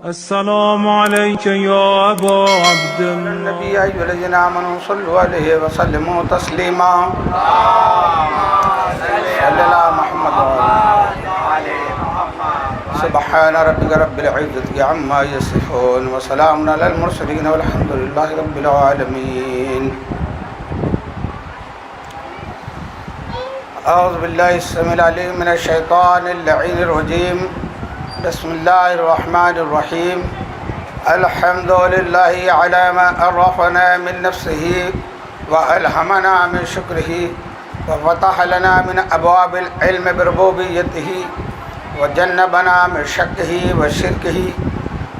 السلام عليك يا أبا عبد الله. النبي يا أيها الذين آمنوا صلوا عليه وسلموا تسليما. صلى على محمد وعلى سبحان ربك رب العزة عما يصفون وسلام على المرسلين والحمد لله رب العالمين. أعوذ بالله السميع العليم من الشيطان اللعين الرجيم. بسم الله الرحمن الرحيم. الحمد لله على ما عرفنا من نفسه وألهمنا من شكره وفتح لنا من أبواب العلم بربوبيته وجنبنا من شكه وشركه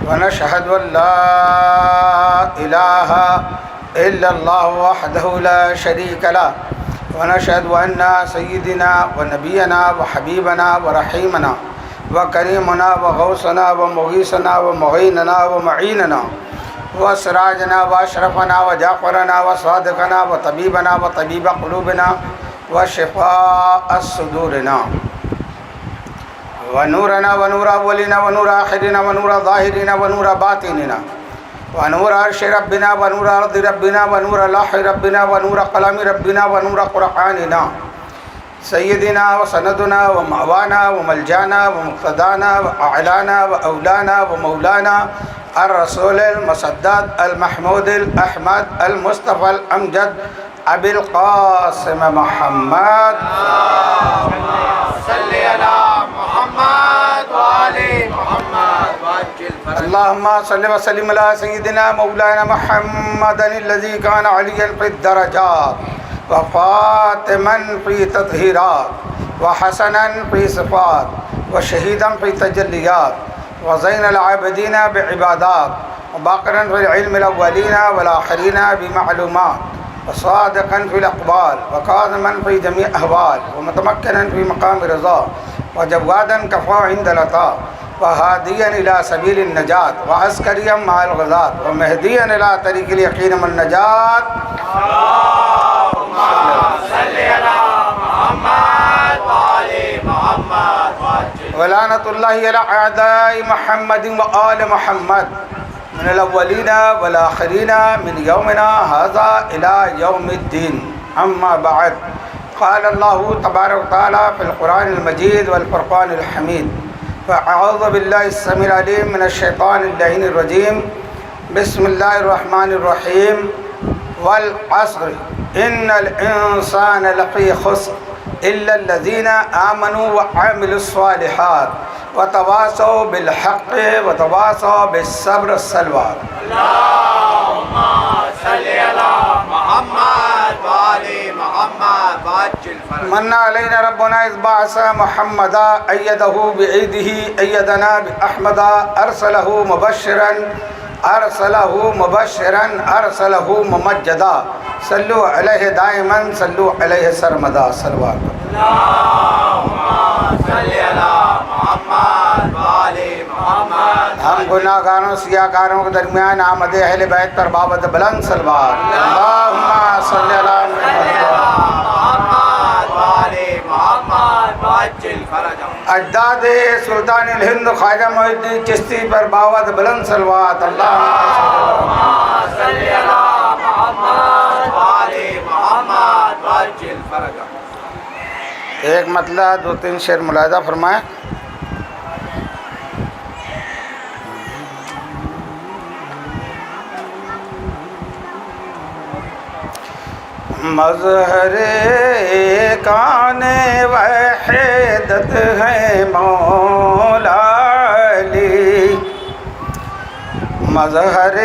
ونشهد أن لا إله إلا الله وحده لا شريك له ونشهد أن سيدنا ونبينا وحبيبنا ورحيمنا وكريمنا وغوثنا ومغيثنا ومعيننا ومعيننا وسراجنا وأشرفنا وجعفرنا وصادقنا وطبيبنا وطبيب قلوبنا وشفاء صدورنا ونورنا ونور أولنا ونور آخرنا ونور ظاهرنا ونور باطننا ونور عرش ربنا ونور أرض ربنا ونور لوح ربنا ونور قلم ربنا ونور قرآننا سيدنا وسندنا ومأوانا وملجانا ومقتدانا وأعلانا وأولانا ومولانا الرسول المسدد المحمود الأحمد المصطفى الأمجد أبي القاسم محمد. صل على محمد وآل محمد وعجل اللهم صل وسلم على سيدنا مولانا محمد الذي كان عليا في الدرجات وفاطما في تطهيرات وحسنا في صفات وشهيدا في تجليات وزين العابدين بعبادات وباقرا في العلم الأولين والآخرين بمعلومات وصادقا في الأقوال وكاظما في جميع أهوال ومتمكنا في مقام رضا وجوادا كفى عند العطاء وهاديا إلى سبيل النجاة وعسكريا مع الغزاة ومهديا إلى طريق اليقين والنجاة. صل على محمد وآل محمد وعجل ولعنة الله على أعداء محمد وآل محمد من الأولين والآخرين من يومنا هذا إلى يوم الدين. أما بعد، قال الله تبارك وتعالى في القرآن المجيد والفرقان الحميد: فأعوذ بالله السميع العليم من الشيطان اللعين الرجيم. بسم الله الرحمن الرحيم. والعصر إن الإنسان لفي خسر إلا الذين آمنوا وعملوا الصالحات وتواصوا بالحق وتواصوا بالصبر الصلوات. اللهم صل على محمد وآل محمد وعجل فرجهم. من علينا ربنا إذ بعث محمدا أيده بأيده أيدنا بأحمدا أرسله مبشرا أرسله ممجدا صلوا عليه دائما صلوا عليه سرمدا صلوات. اللهم صل على محمد وآل محمد. ہم گناہ گاروں سیاہ کاروں کے درمیان آمد اہل بیت پر بابت بلند صلوات. اللہم صلی علی محمد وآل محمد وعجل فرجهم. اجداد سلطان الہند خواجہ معین الدین چشتی پر بابت بلند صلوات. اللہم صل على محمد وآل محمد وعجل فرجهم. ایک مطلع 2-3 شعر ملاحظہ فرمائیں. مظہر کان وحدت ہے مولا علی. مظہر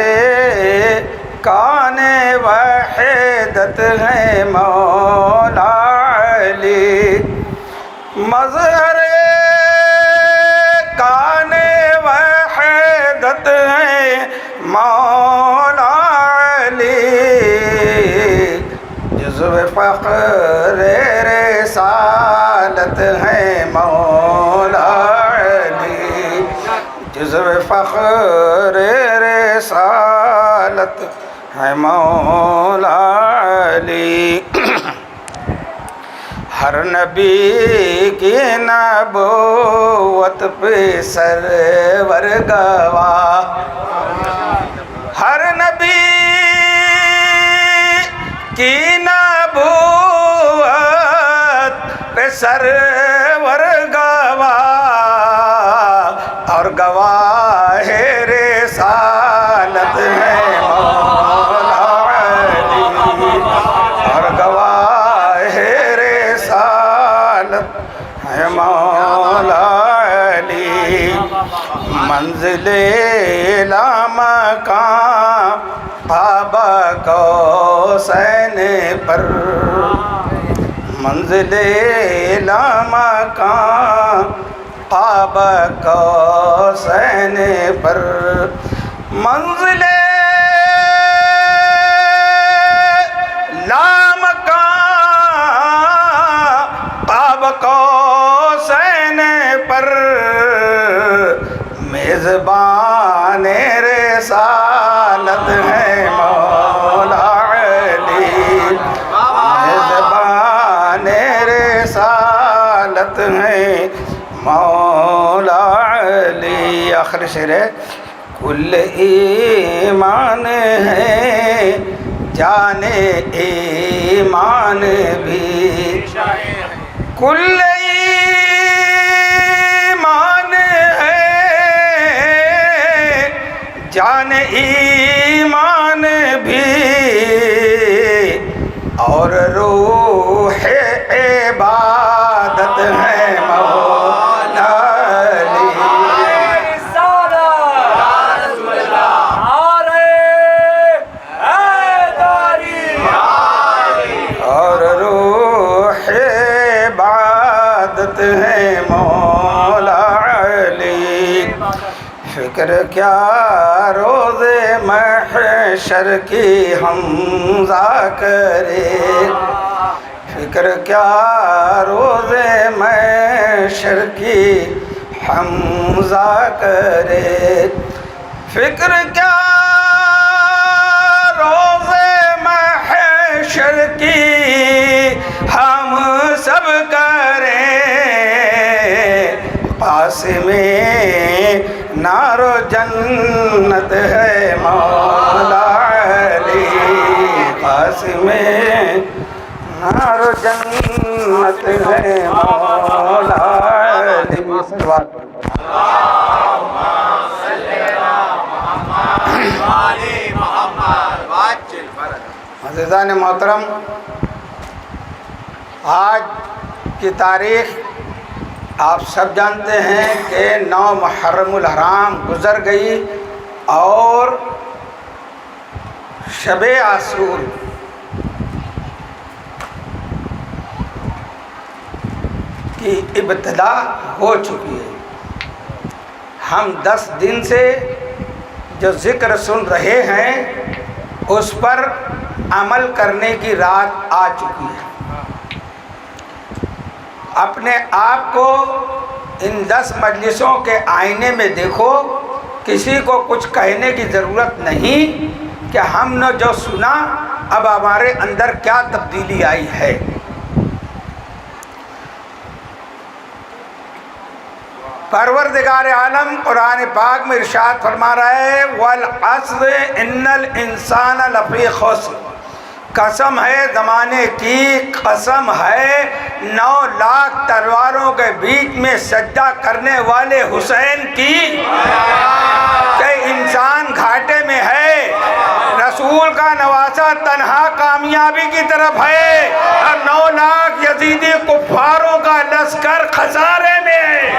کان وحدت ہے مولا علی. مظہر کان وحدت ہے مولا علی. جزو فخر رسالت ہے مولا علی. جزو فخر رسالت ہے مولا علی. ہر نبی کی نبوت پہ سرور گواہ، ہر نبی کی نبوت پہ سرور گواہ، اور گواہ رسالت ہے مولا علی، اور گواہ رسالت ہے مولا علی۔ منزل لامکان قاب قوسین پر، منزل لامکان قاب قوسین پر، منزل لامکان قاب قوسین پر، میزبان رسالت ہے مولا علی، میزبان رسالت ہے مولا علی۔ آخر شعر ہے، کل ایمان ہے جان ایمان بھی، کل ایمان ہے جان ایمان بھی، اور روح عبادت ہے مولا علی، اور روح عبادت ہے مولا علی۔ فکر کیا روز محشر کی حمزہ کرے، فکر کیا روز محشر کی حمزہ کرے، فکر کیا روز محشر کی ہم سب کریں، پاس میں نار و جنت ہے مولا علی، پاس میں نار و جنت ہے مولا علی۔ عزیزان محترم، آج کی تاریخ آپ سب جانتے ہیں کہ 9 محرم الحرام گزر گئی اور شب عاشور کی ابتدا ہو چکی ہے۔ ہم 10 دن سے جو ذکر سن رہے ہیں اس پر عمل کرنے کی رات آ چکی ہے۔ اپنے آپ کو ان 10 مجلسوں کے آئینے میں دیکھو، کسی کو کچھ کہنے کی ضرورت نہیں کہ ہم نے جو سنا اب ہمارے اندر کیا تبدیلی آئی ہے۔ پروردگار عالم قرآن پاک میں ارشاد فرما رہا ہے، وَالْعَصْرِ إِنَّ الْإِنسَانَ لَفِي خُسْرٍ، قسم ہے زمانے کی، قسم ہے 9 لاکھ تلواروں کے بیچ میں سجدہ کرنے والے حسین کی، کہ انسان گھاٹے میں ہے، رسول کا نواسہ تنہا کامیابی کی طرف ہے، اور 9 لاکھ یزیدی کفاروں کا لشکر خسارے میں ہے۔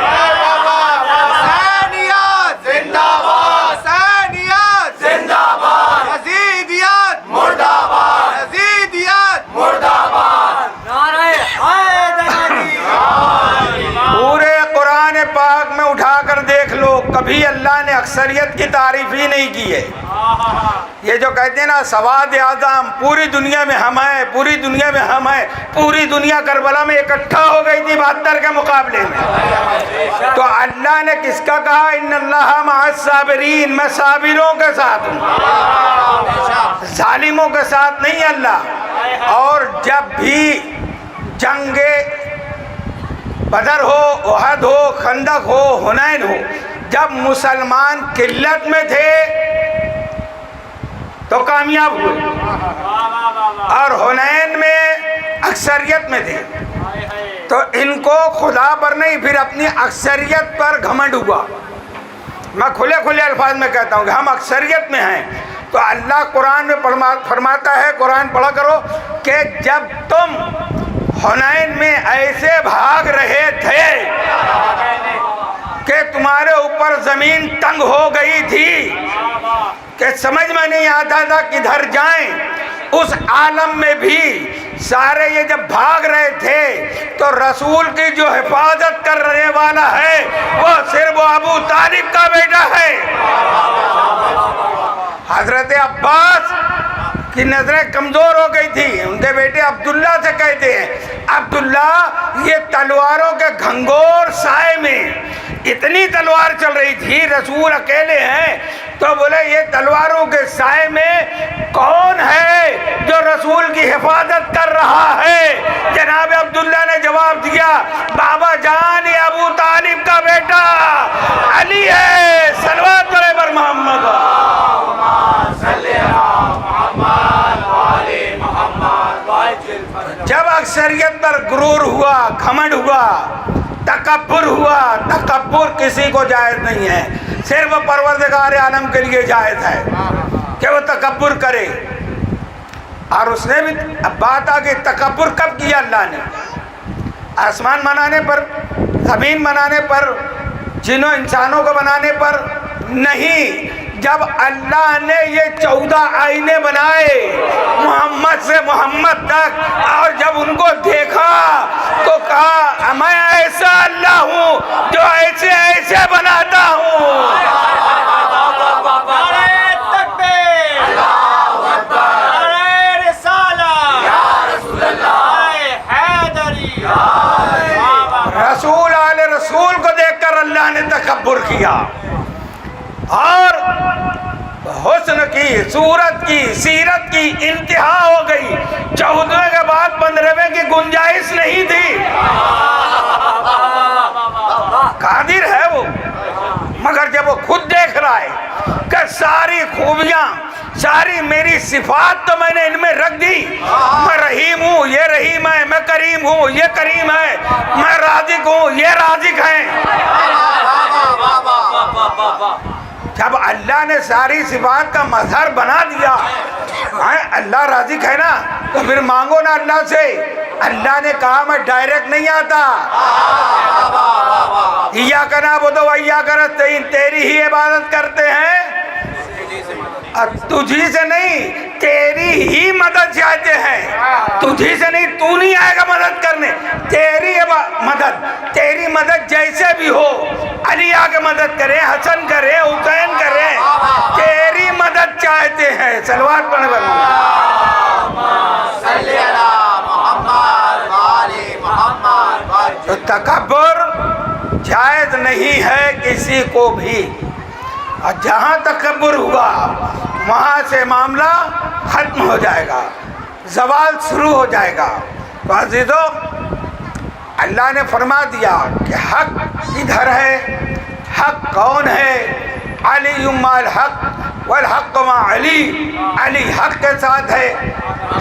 کبھی اللہ نے اکثریت کی تعریف ہی نہیں کی ہے۔ یہ جو کہتے ہیں نا سواد اعظم، پوری دنیا میں ہم ہیں، پوری دنیا میں ہم ہیں، پوری دنیا کربلا میں اکٹھا ہو گئی تھی 72 کے مقابلے میں، تو اللہ نے کس کا کہا؟ ان اللہ مع الصابرین، میں صابروں کے ساتھ ہوں، ظالموں کے ساتھ نہیں اللہ۔ اور جب بھی جنگ بدر ہو، احد ہو، خندق ہو، حنین ہو، جب مسلمان قلت میں تھے تو کامیاب ہوئے، اور حنین میں اکثریت میں تھے تو ان کو خدا پر نہیں پھر اپنی اکثریت پر گھمنڈ ہوا۔ میں کھلے کھلے الفاظ میں کہتا ہوں کہ ہم اکثریت میں ہیں، تو اللہ قرآن میں فرماتا ہے، قرآن پڑھا کرو کہ جب تم حنین میں ایسے بھاگ رہے تھے کہ تمہارے اوپر زمین تنگ ہو گئی تھی کہ سمجھ میں نہیں آتا تھا کدھر جائیں، اس عالم میں بھی سارے یہ جب بھاگ رہے تھے تو رسول کی جو حفاظت کرنے والا ہے وہ صرف ابو طالب کا بیٹا ہے۔ حضرت عباس کی نظریں کمزور ہو گئی تھی، ان کے بیٹے عبداللہ سے کہتے ہیں عبداللہ یہ تلواروں کے گھنگور سائے میں اتنی تلوار چل رہی تھی، رسول اکیلے ہیں، تو بولے یہ تلواروں کے سائے میں کون ہے جو رسول کی حفاظت کر رہا ہے؟ جناب عبداللہ نے جواب دیا بابا جان یہ ابو طالب کا بیٹا علی ہے، صلوات پڑھے بر محمد۔ جب اکثریت پر غرور ہوا، گھمنڈ ہوا، تکبر ہوا، تکبر کسی کو جائز نہیں ہے، صرف پروردگار عالم کے لیے جائز ہے کہ وہ تکبر کرے۔ اور اس نے بھی اب بات آگے تکبر کب کیا اللہ نے؟ آسمان بنانے پر، زمین بنانے پر، جنوں انسانوں کو بنانے پر نہیں، جب اللہ نے یہ 14 آئینے بنائے محمد سے محمد تک، اور جب ان کو دیکھا تو کہا میں ایسا اللہ ہوں جو ایسے ایسے بناتا ہوں۔ رسول آل رسول کو دیکھ کر اللہ نے تکبر کیا، اور حسن کی، صورت کی، سیرت کی انتہا ہو گئی، 14ویں کے بعد 15ویں کی گنجائش نہیں تھی۔ قادر ہے وہ، مگر جب وہ خود دیکھ رہا ہے کہ ساری خوبیاں، ساری میری صفات تو میں نے ان میں رکھ دی، میں رحیم ہوں یہ رحیم ہے، میں کریم ہوں یہ کریم ہے، میں رازق ہوں یہ رازق ہے۔ جب اللہ نے ساری صفات کا مظہر بنا دیا، اللہ رازق ہے نا تو پھر مانگو نا اللہ سے۔ اللہ نے کہا میں ڈائریکٹ نہیں آتا، ایاک نعبد و ایاک نستعین، تیری ہی عبادت کرتے ہیں، تجھی سے نہیں، تیری ہی مدد چاہتے ہیں، تجھی سے نہیں، تو نہیں آئے گا مدد کرنے، تیری مدد، تیری مدد جیسے بھی ہو، علی آگے مدد کرے، حسن کرے، حسین کرے، تیری مدد چاہتے ہیں۔ صلوات پڑھنے والے تو تکبر جائز نہیں ہے کسی کو بھی، اور جہاں تکبر ہوا وہاں سے معاملہ ختم ہو جائے گا، زوال شروع ہو جائے گا۔ تو عزیزو اللہ نے فرما دیا کہ حق کدھر ہے، حق کون ہے، علی مع الحق والحق مع علی، علی حق کے ساتھ ہے،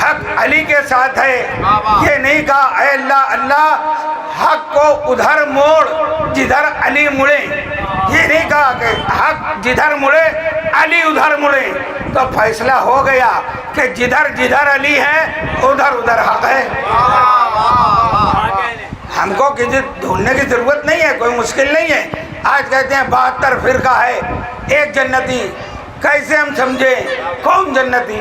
حق علی کے ساتھ ہے۔ یہ نہیں کہا اے اللہ اللہ حق کو ادھر موڑ جدھر علی مڑے، یہ نہیں کہا کہ حق جدھر مڑے علی ادھر مڑے، تو فیصلہ ہو گیا کہ جدھر جدھر علی ہے ادھر ادھر حق ہے۔ ہم کو کسی ڈھونڈنے کی ضرورت نہیں ہے، کوئی مشکل نہیں ہے۔ آج کہتے ہیں 72 فرقہ ہے، ایک جنتی، کیسے ہم سمجھیں کون جنتی؟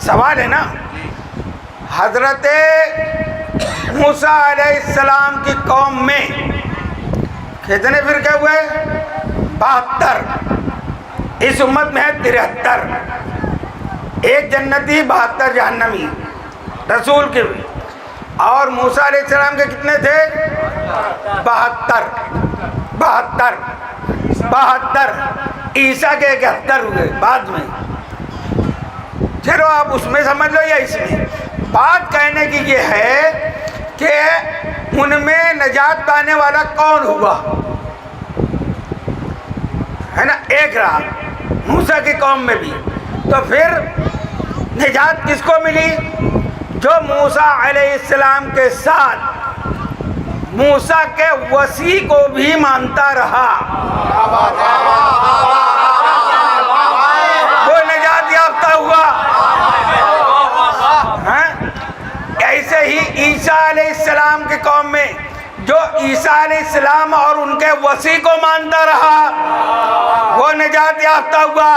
سوال ہے نا۔ حضرت موسیٰ علیہ السلام کی قوم میں کتنے فرقے ہوئے؟ 72۔ اس امت میں ہے 73، ایک جنتی 72 جہنمی رسول کے، اور موسیٰ علیہ السلام کے کتنے تھے؟ 72۔ عیسیٰ کے 71 ہوئے بعد میں۔ چلو آپ اس میں سمجھ لو یا اس میں، بات کہنے کی یہ ہے کہ ان میں نجات پانے والا کون ہوا؟ ہے نا، ایک رہا موسیٰ کی قوم میں بھی. تو پھر نجات کس کو ملی؟ جو موسیٰ علیہ السلام کے ساتھ موسیٰ کے وصی کو بھی مانتا رہا، وہ نجات یافتہ ہوا. ایسے ہی عیسیٰ علیہ السلام کی قوم میں جو عیسیٰ علیہ السلام اور ان کے وصی کو مانتا رہا وہ نجات یافتہ ہوا.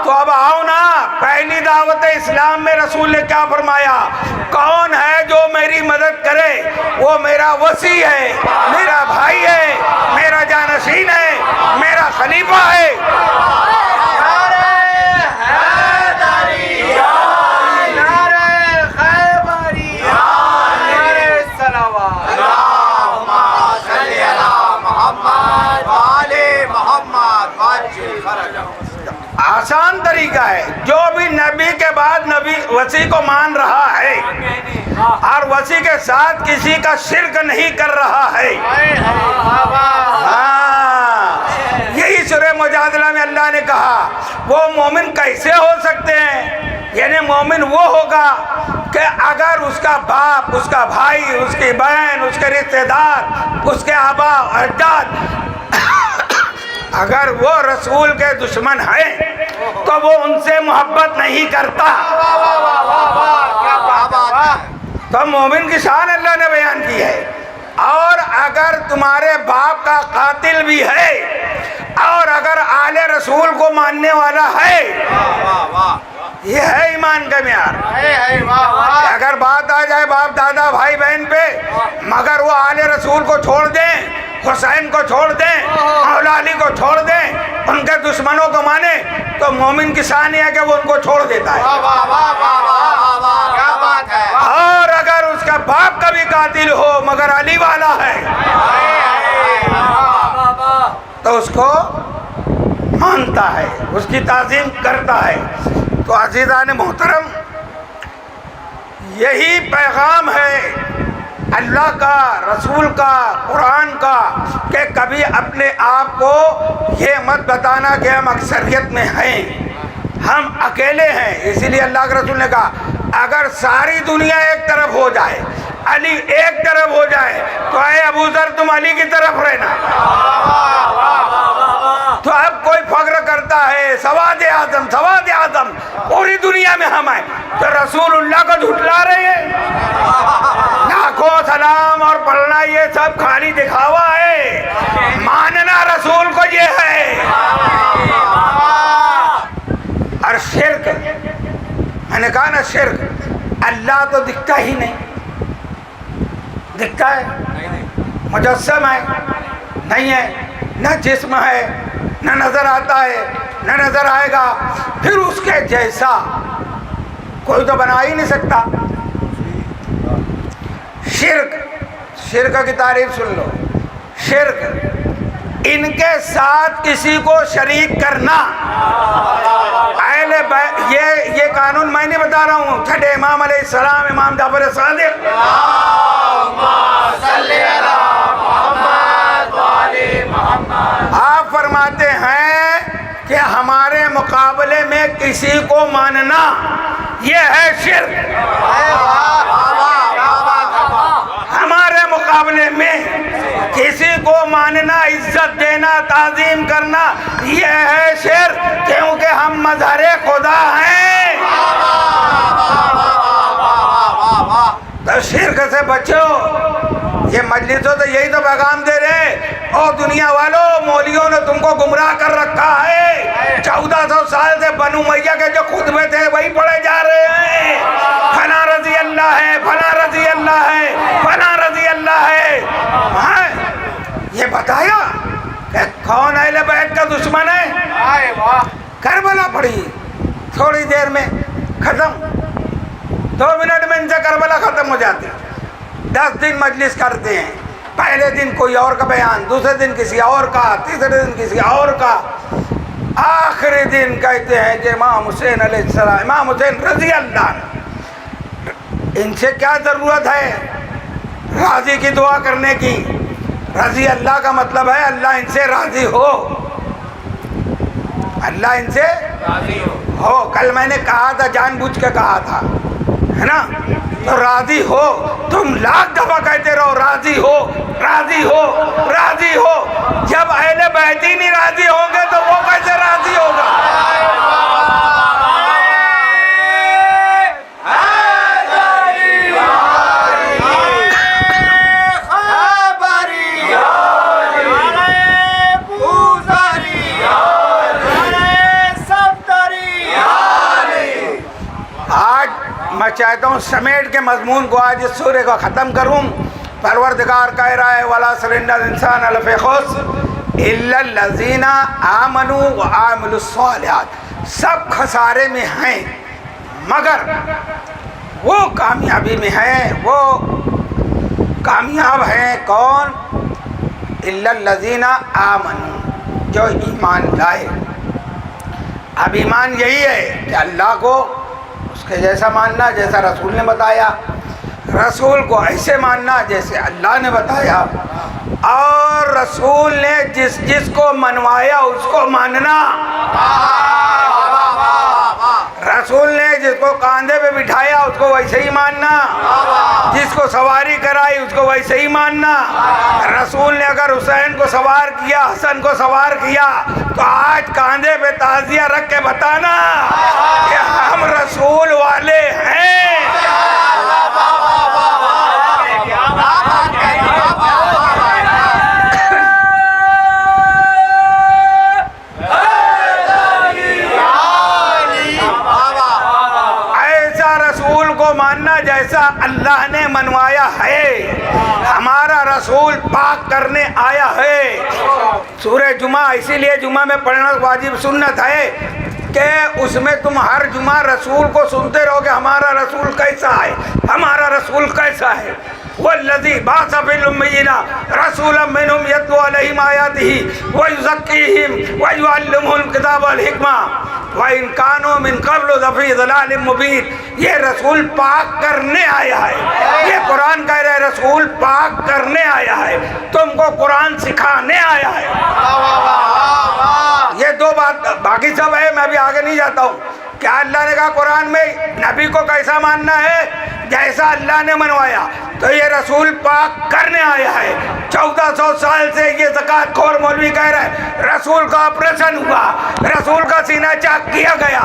تو اب آؤ نا، پہلی دعوت اسلام میں رسول نے کیا فرمایا؟ کون ہے جو میری مدد کرے؟ وہ میرا وصی ہے، میرا بھائی ہے، میرا جانشین ہے، میرا خلیفہ ہے. آسان طریقہ ہے. جو بھی نبی کے بعد نبی وصی کو مان رہا ہے اور وصی کے ساتھ کسی کا شرک نہیں کر رہا ہے. یہی سورہ مجادلہ میں اللہ نے کہا وہ مومن کیسے ہو سکتے ہیں؟ یعنی مومن وہ ہوگا کہ اگر اس کا باپ، اس کا بھائی، اس کی بہن، اس کے رشتہ دار، اس کے آبا اجداد اگر وہ رسول کے دشمن ہیں تو وہ ان سے محبت نہیں کرتا. تو مومن کی شان اللہ نے بیان کی ہے. اور اگر تمہارے باپ کا قاتل بھی ہے اور اگر آل رسول کو ماننے والا ہے، یہ ہے ایمان کا معیار. اگر بات آ جائے باپ دادا بھائی بہن پہ مگر وہ آل رسول کو چھوڑ دیں، حسین کو چھوڑ دیں، مولا علی کو چھوڑ دیں، ان کے دشمنوں کو مانے، تو مومن کی شان یہ ہے کہ وہ ان کو چھوڑ دیتا ہے. اور اگر اس کا باپ کا بھی قاتل ہو مگر علی والا ہے تو اس کو مانتا ہے، اس کی تعظیم کرتا ہے. تو عزیزان محترم، یہی پیغام ہے اللہ کا، رسول کا، قرآن کا، کہ کبھی اپنے آپ کو یہ مت بتانا کہ ہم اکثریت میں ہیں، ہم اکیلے ہیں. اسی لیے اللہ کے رسول نے کہا اگر ساری دنیا ایک طرف ہو جائے، علی ایک طرف ہو جائے تو اے ابو ذر تم علی کی طرف رہنا. تو اب کوئی فخر کرتا ہے سواد اعظم، سواد اعظم، پوری دنیا میں ہم ہیں، تو رسول اللہ کو جھٹلا رہے ہیں. لاکھوں سلام اور پڑھنا یہ سب خالی دکھاوا ہے، ماننا رسول کو یہ ہے. اور شرک، میں نے کہا نا، شرک اللہ تو دکھتا ہی نہیں. دکھتا ہے؟ مجسم ہے؟ نہیں ہے. نہ جسم ہے، نہ نظر آتا ہے، نہ نظر آئے گا. پھر اس کے جیسا کوئی تو بنا ہی نہیں سکتا. شرک، شرک کی تعریف سن لو. شرک ان کے ساتھ کسی کو شریک کرنا. یہ قانون میں نہیں بتا رہا ہوں، چھٹے امام علیہ السلام، امام جعفر صادق، آپ فرماتے ہیں کہ ہمارے مقابلے میں کسی کو ماننا یہ ہے شرک. ہمارے مقابلے میں کسی کو ماننا، عزت دینا، تعظیم کرنا یہ ہے شرک، کیونکہ ہم مظہر خدا ہیں. تو شرک سے بچو. یہ مجلسوں تو یہی تو پیغام دے رہے ہیں، او دنیا والوں، مولویوں نے تم کو گمراہ کر رکھا ہے. 1400 سال سے بنو امیہ کے جو خطبے تھے وہی پڑھے جا رہے ہیں. فلاں رضی اللہ ہے، فلاں رضی اللہ ہے، فلاں رضی اللہ ہے. یہ بتایا کہ کون اہل بیت کا دشمن ہے؟ کربلا پڑھی، تھوڑی دیر میں ختم. 2 منٹ میں ان سے کربلا ختم ہو جاتی. 10 دن مجلس کرتے ہیں، پہلے دن کوئی اور کا بیان، دوسرے دن کسی اور کا، تیسرے دن کسی اور کا، آخری دن کہتے ہیں کہ امام حسین علیہ السلام، امام حسین رضی اللہ عنہ. ان سے کیا ضرورت ہے؟ راضی کی دعا کرنے کی. رضی اللہ کا مطلب ہے اللہ ان سے راضی ہو، اللہ ان سے راضی ہو. کل میں نے کہا تھا، جان بوجھ کے کہا تھا، ہے نا؟ تو راضی ہو. تم لاکھ دفعہ کہتے رہو راضی ہو راضی ہو راضی ہو. جب اہل بیت ہی نہیں راضی ہوں گے تو وہ کیسے راضی ہوگا؟ میں چاہتا ہوں سمیٹ کے مضمون کو آج اس سورے کو ختم کروں. پروردگار کہہ رہا ہے وَلَا سَرِنَّ الْإِنسَانَ لَفِي خُسْرٍ إِلَّا الَّذِينَ آمَنُوا وَعَمِلُوا الصَّالِحَاتِ. سب خسارے میں ہیں مگر وہ کامیابی میں ہیں. وہ کامیاب ہیں کون؟ إِلَّا الَّذِينَ آمَنُوا، جو ایمان لائے. اب ایمان یہی ہے کہ اللہ کو اس کے جیسا ماننا جیسا رسول نے بتایا، رسول کو ایسے ماننا جیسے اللہ نے بتایا، اور رسول نے جس جس کو منوایا اس کو ماننا. رسول نے جس کو کاندھے پہ بٹھایا اس کو ویسے ہی ماننا، جس کو سواری کرائی اس کو ویسے ہی ماننا. رسول نے اگر حسین کو سوار کیا، حسن کو سوار کیا، تو آج کاندھے پہ تعزیہ رکھ کے بتانا کہ ہم رسول والے ہیں. ماننا جیسا اللہ نے منوایا ہے. ہمارا رسول پاک کرنے آیا ہے. سورہ جمعہ اسی لیے جمعہ میں پڑھنا واجب سنت ہے کہ اس میں تم ہر جمعہ رسول کو سنتے رہو کہ ہمارا رسول کیسا ہے، ہمارا رسول کیسا ہے. والذی بعث فی الأمیین رسولا منہم یتلو علیہم آیاتہ ویزکیہم ویعلمہم الکتاب والحکمہ وَإِن كَانُوا مِن قَبْلُ لَفِي ضَلَالٍ مُبِينٍ. یہ رسول پاک کرنے آیا ہے. یہ قرآن کہہ رہے رسول پاک کرنے آیا ہے، تم کو قرآن سکھانے آیا ہے. یہ دو بات، باقی سب ہے، میں بھی آگے نہیں جاتا ہوں. کیا اللہ نے کہا قرآن میں نبی کو کیسا ماننا ہے؟ جیسا اللہ نے منوایا. تو یہ رسول پاک کرنے آیا ہے. 1400 سال سے یہ زکوٰۃ خور مولوی کہہ رہا ہے رسول کا آپریشن ہوا، رسول کا سینہ چاک کیا گیا،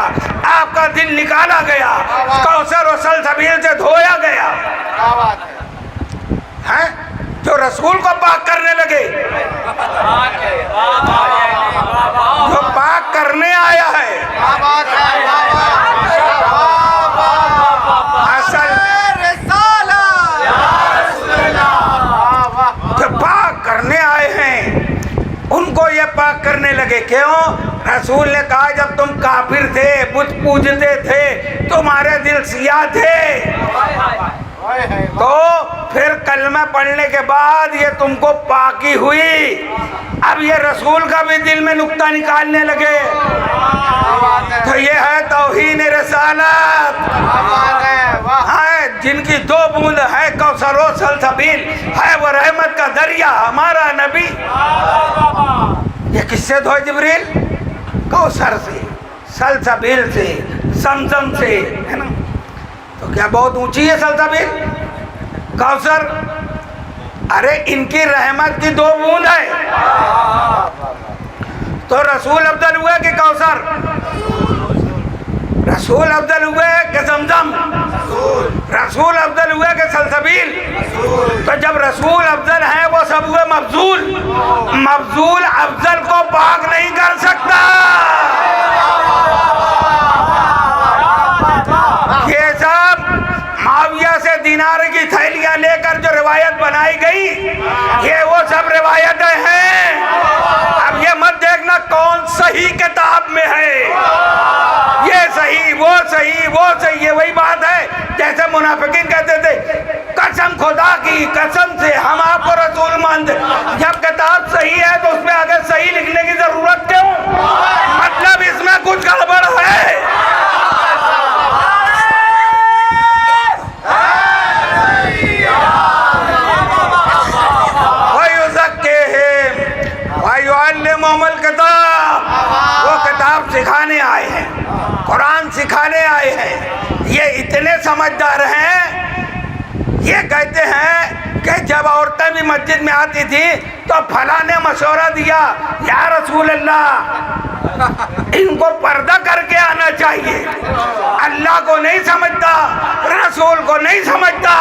آپ کا دل نکالا گیا، کوثر و سلسبیل سے دھویا گیا. ہیں جو رسول کو پاک کرنے لگے، جو پاک کرنے آیا ہے. اصل جو پاک کرنے آئے ہیں ان کو یہ پاک کرنے لگے. کیوں؟ رسول نے کہا جب تم کافر تھے، بت پوجتے تھے، تمہارے دل سیاہ تھے، تو پھر کلمہ پڑھنے کے بعد یہ تم کو پاکی ہوئی. اب یہ رسول کا بھی دل میں نقطہ نکالنے لگے. تو یہ ہے توہین رسالت. ہے جن کی 2 بوند ہے کوثر و سلسبیل، ہے وہ رحمت کا دریا ہمارا نبی. یہ کس سے دھوئے جبریل؟ کوثر سے، سلسبیل سے، زمزم سے، ہے نا. تو کیا بہت اونچی ہے سلسبیل؟ کوثر ارے ان کی رحمت کی 2 بوند ہے. تو رسول افضل ہوئے کہ کوثر؟ رسول افضل ہوئے کہ زمزم؟ رسول افضل ہوئے کہ سلسبیل؟ تو جب رسول افضل ہیں وہ سب ہوئے مفضول. مفضول افضل کو پاک نہیں کر سکتا. یہ سب معاویہ سے دینار کی تھیلیاں لے کر جو روایت بنائی گئی، یہ وہ سب روایتیں ہیں. اب یہ مت دیکھنا کون صحیح کتاب میں ہے، یہ صحیح وہ صحیح وہ صحیح. یہ وہی بات ہے جیسے منافقین کہتے تھے قسم خدا کی قسم سے ہم آپ کو رسول مانتے. جب کتاب صحیح ہے تو اس میں آگے صحیح لکھنے کی ضرورت کیوں؟ مطلب اس میں کچھ گڑبڑ ہے. سکھانے آئے ہیں، قرآن سکھانے آئے ہیں۔ یہ اتنے سمجھدار ہیں، یہ کہتے ہیں کہ جب عورتیں بھی مسجد میں آتی تھی تو فلاں نے مشورہ دیا یا رسول اللہ ان کو پردہ کر کے آنا چاہیے۔ اللہ کو نہیں سمجھتا، رسول کو نہیں سمجھتا۔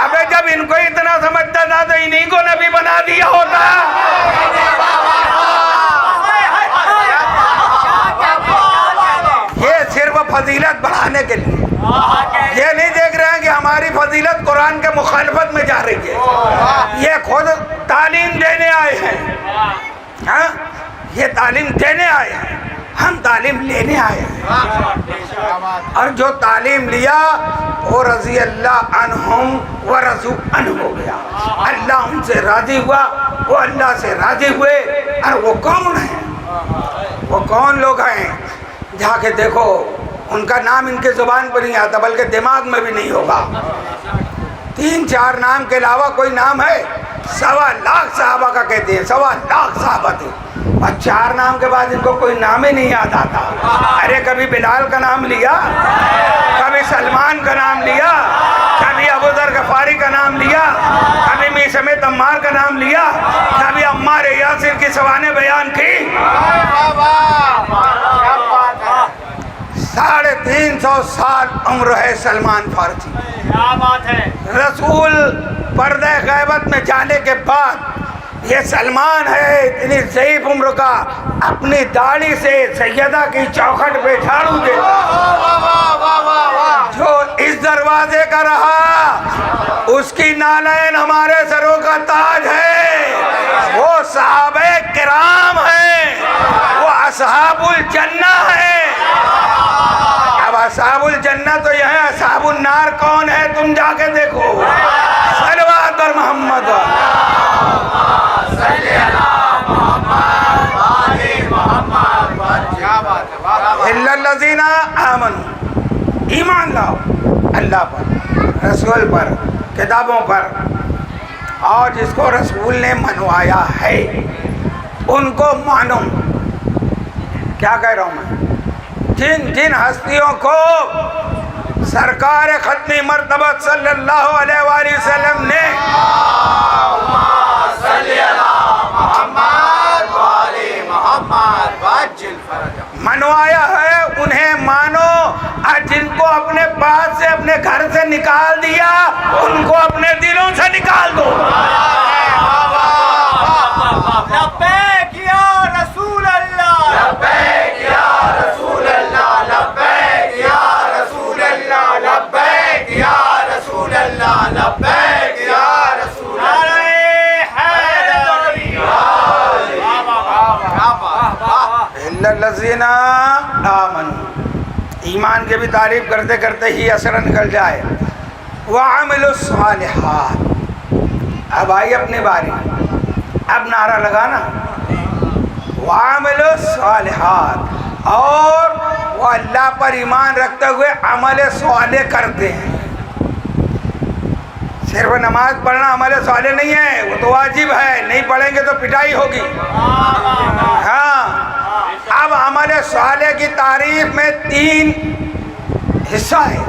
ابے جب ان کو اتنا سمجھتا تھا تو انہی کو نبی بنا دیا ہوتا۔ یہ صرف فضیلت بڑھانے کے لیے، یہ نہیں دیکھ رہے ہیں کہ ہماری فضیلت قرآن کے مخالفت میں جا رہی ہے۔ یہ خود تعلیم دینے آئے ہیں، ہاں یہ تعلیم دینے آئے ہیں، ہم تعلیم لینے آئے ہیں۔ اور جو تعلیم لیا وہ رضی اللہ عنہم ورضوا عنہ ہو گیا، اللہ ان سے راضی ہوا، وہ اللہ سے راضی ہوئے۔ اور وہ کون ہیں؟ وہ کون لوگ ہیں؟ جا کے دیکھو، ان کا نام ان کے زبان پر نہیں آتا بلکہ دماغ میں بھی نہیں ہوگا۔ 3-4 نام کے علاوہ کوئی نام ہے؟ 1.25 لاکھ صحابہ کا کہتے ہیں، 1.25 لاکھ صحابہ تھے، اور 4 نام کے بعد ان کو کوئی نام ہی نہیں یاد آتا۔ ارے کبھی بلال کا نام لیا، کبھی سلمان کا نام لیا، کبھی ابو ذر غفاری کا نام لیا، کبھی میثم عمار کا نام لیا، کبھی عمار یاسر کی سوانح بیان کی۔ 350 سال عمر ہے سلمان فارسی۔ کیا بات ہے! رسول پردہ غیبت میں جانے کے بعد یہ سلمان ہے اتنی ضعیف عمر کا، اپنی داڑھی سے سیدہ کی چوکھٹ پہ جھاڑو دے، جو اس دروازے کا رہا اس کی نالین ہمارے سروں کا تاج ہے۔ وہ صحابہ کرام ہیں، وہ اصحاب الجنہ ہیں۔ اب اصحاب الجنہ تو یہ ہیں، اصحاب النار کون ہے؟ تم جا کے دیکھو۔ صلوات اور محمد الا الذین آمنوا، ایمان لاؤ اللہ پر، رسول پر، کتابوں پر، اور جس کو رسول نے منوایا ہے ان کو مانو۔ کیا کہہ رہا ہوں میں؟ جن ہستیوں کو سرکار ختمی مرتبہ صلی اللہ علیہ وآلہ وسلم نے منوایا ہے انہیں مانو، اور جن کو اپنے پاس سے اپنے گھر سے نکال دیا ان کو اپنے دلوں سے نکال دو۔ لبیک یا رسول اللہ، لبیک یا رسول اللہ، لبیک یا رسول اللہ، لبیک یا رسول اللہ، لبیک یا رسول اللہ۔ الا الذین آمنوا، ایمان کے بھی تعریف کرتے کرتے ہی اثر نکل جائے۔ وعملوا الصالحات، اب آئی اپنی باری، اب نعرہ لگانا۔ وعملوا الصالحات، اور وہ اللہ پر ایمان رکھتے ہوئے عمل صالح کرتے ہیں۔ صرف نماز پڑھنا عمل صالح نہیں ہے، وہ تو واجب ہے، نہیں پڑھیں گے تو پٹائی ہوگی۔ ہاں، اب عمل صالح کی تعریف میں 3 حصہ ہے۔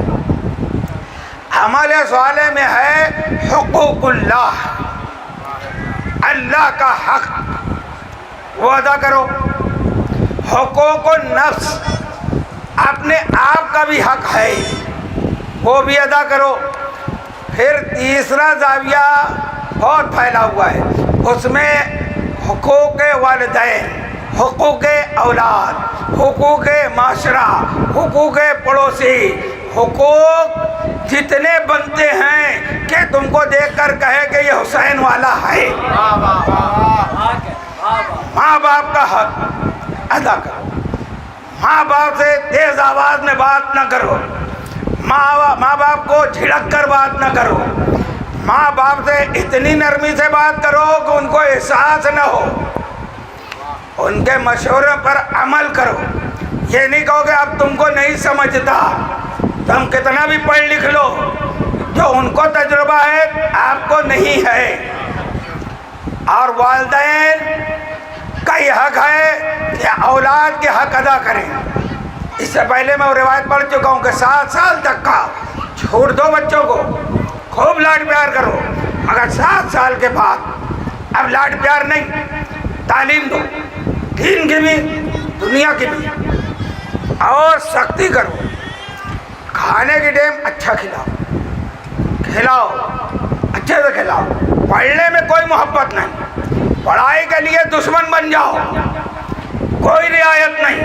عمل صالح میں ہے حقوق اللہ، اللہ کا حق وہ ادا کرو۔ حقوق النفس، اپنے آپ کا بھی حق ہے وہ بھی ادا کرو۔ پھر تیسرا زاویہ بہت پھیلا ہوا ہے، اس میں حقوق والدین، حقوق اولاد، حقوق معاشرہ، حقوق پڑوسی، حقوق جتنے بنتے ہیں کہ تم کو دیکھ کر کہے کہ یہ حسین والا ہے۔ ماں باپ کا حق ادا کرو، ماں باپ سے تیز آواز میں بات نہ کرو، ماں باپ کو جھڑک کر بات نہ کرو، ماں باپ سے اتنی نرمی سے بات کرو کہ ان کو احساس نہ ہو، ان کے مشورے پر عمل کرو۔ یہ نہیں کہو کہ اب تم کو نہیں سمجھتا، تم کتنا بھی پڑھ لکھ لو، جو ان کو تجربہ ہے آپ کو نہیں ہے۔ اور والدین کا یہ حق ہے کہ اولاد کے حق ادا کریں. اس سے پہلے میں وہ روایت پڑھ چکا ہوں کہ 7 سال تک کا چھوڑ دو بچوں کو، خوب لاڈ پیار کرو، مگر 7 سال کے بعد اب لاڈ پیار نہیں، تعلیم دو، دین کی بھی دنیا کی بھی، اور سختی کرو. کھانے کی ٹائم اچھا کھلاؤ، اچھے سے کھلاؤ. پڑھنے میں کوئی محبت نہیں، پڑھائی کے لیے دشمن بن جاؤ، کوئی رعایت نہیں.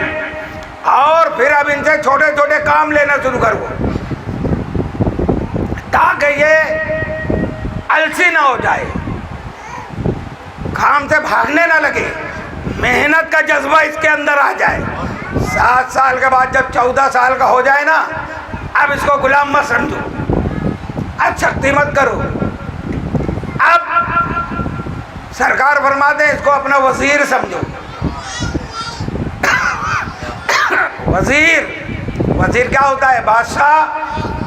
اور پھر اب ان سے چھوٹے چھوٹے کام لینا شروع کرو تاکہ یہ السی نہ ہو جائے، کام سے بھاگنے نہ لگے، محنت کا جذبہ اس کے اندر آ جائے. 7 سال کے بعد جب 14 سال کا ہو جائے نا، اب اس کو غلام مت سمجھو، اب سختی مت کرو. اب سرکار فرماتے ہیں اس کو اپنا وزیر سمجھو. وزیر کیا ہوتا ہے؟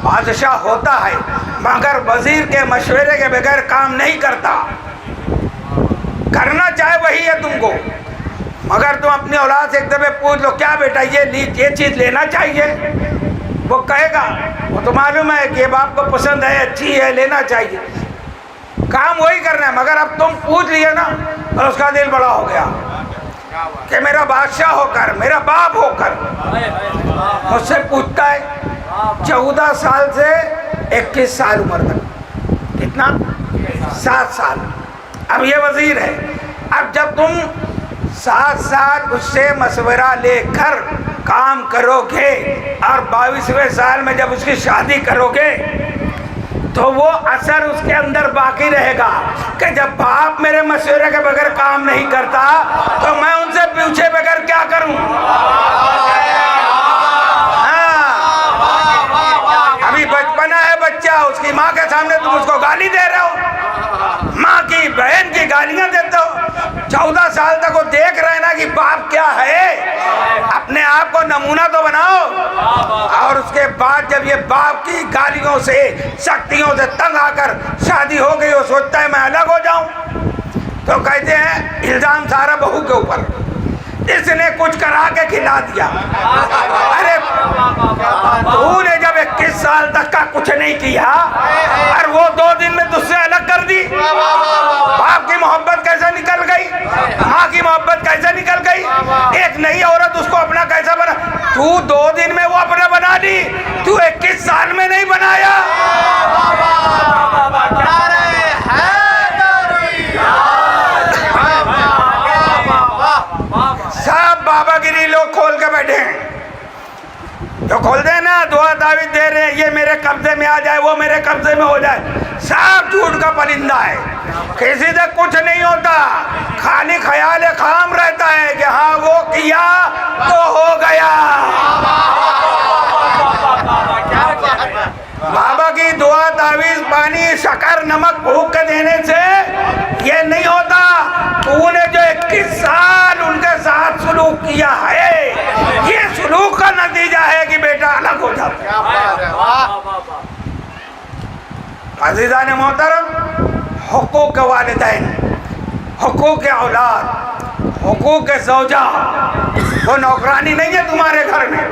بادشاہ ہوتا ہے مگر وزیر کے مشورے کے بغیر کام نہیں کرتا. کرنا چاہے وہی ہے تم کو، مگر تم اپنی اولاد سے ایک دفعہ پوچھ لو کیا بیٹا یہ چیز لینا چاہیے، وہ کہے گا، وہ تو معلوم ہے کہ یہ باپ کو پسند ہے، اچھی ہے، لینا چاہیے. کام وہی کرنا ہے. مگر اب تم پوچھ لیے نا اور اس کا دل بڑا ہو گیا کہ میرا بادشاہ ہو کر، میرا باپ ہو کر مجھ سے پوچھتا ہے. 14 سال سے 21 سال عمر تک، کتنا؟ 7 سال. اب یہ وزیر ہے. اب جب تم 7 سال اس سے مشورہ لے کر کام کرو گے اور 22ویں سال میں جب اس کی شادی کرو گے تو وہ اثر اس کے اندر باقی رہے گا کہ جب باپ میرے مشورے کے بغیر کام نہیں کرتا تو میں ان سے پوچھے بغیر کیا کروں. ابھی بچپنا ہے بچہ، اس کی ماں کے سامنے تم اس کو گالی دے رہے ہو، ماں کی بہن کی گالیاں دیتے ہو. 14 سال تک وہ دیکھ رہے نا کہ باپ کیا ہے، اپنے آپ کو نمونہ تو بناؤ. اور اس کے بعد جب یہ باپ کی گالیوں سے، سختیوں سے تنگ آ کر شادی ہو گئی، وہ سوچتا ہے میں الگ ہو جاؤں، تو کہتے ہیں الزام سارا بہو کے اوپر، اس نے کچھ کرا کے کھلا دیا. ارے تو نے جب 21 سال تک کا کچھ نہیں کیا اور وہ 2 دن میں تجھ سے الگ کر دی، باپ کی محبت کیسے نکل گئی، ماں کی محبت کیسے نکل گئی، ایک نئی عورت اس کو اپنا کیسا بنا. تو 2 دن میں وہ اپنا بنا لی، تو 21 سال میں نہیں بنایا. سب بابا گیری لوگ کھول کے بیٹھے ہیں، جو کھولتے ہیں نا دعا تعویذ دے رہے ہیں، یہ میرے قبضے میں آ جائے، وہ میرے قبضے میں ہو جائے. سب جھوٹ کا پرندہ ہے، کسی سے کچھ نہیں ہوتا، خالی خیال خام رہتا ہے کہ ہاں وہ کیا تو ہو گیا. بابا کی دعا تعویذ پانی شکر نمک بھوک کے دینے سے یہ نہیں ہوتا. تو نے جو 21 سال ان کے ساتھ سلوک کیا ہے، یہ سلوک کا نتیجہ ہے کہ بیٹا الگ ہو جاتا. عزیزان محترم، حقوق والدین، حقوق اولاد، حقوق زوجہ، وہ نوکرانی نہیں ہے تمہارے گھر میں.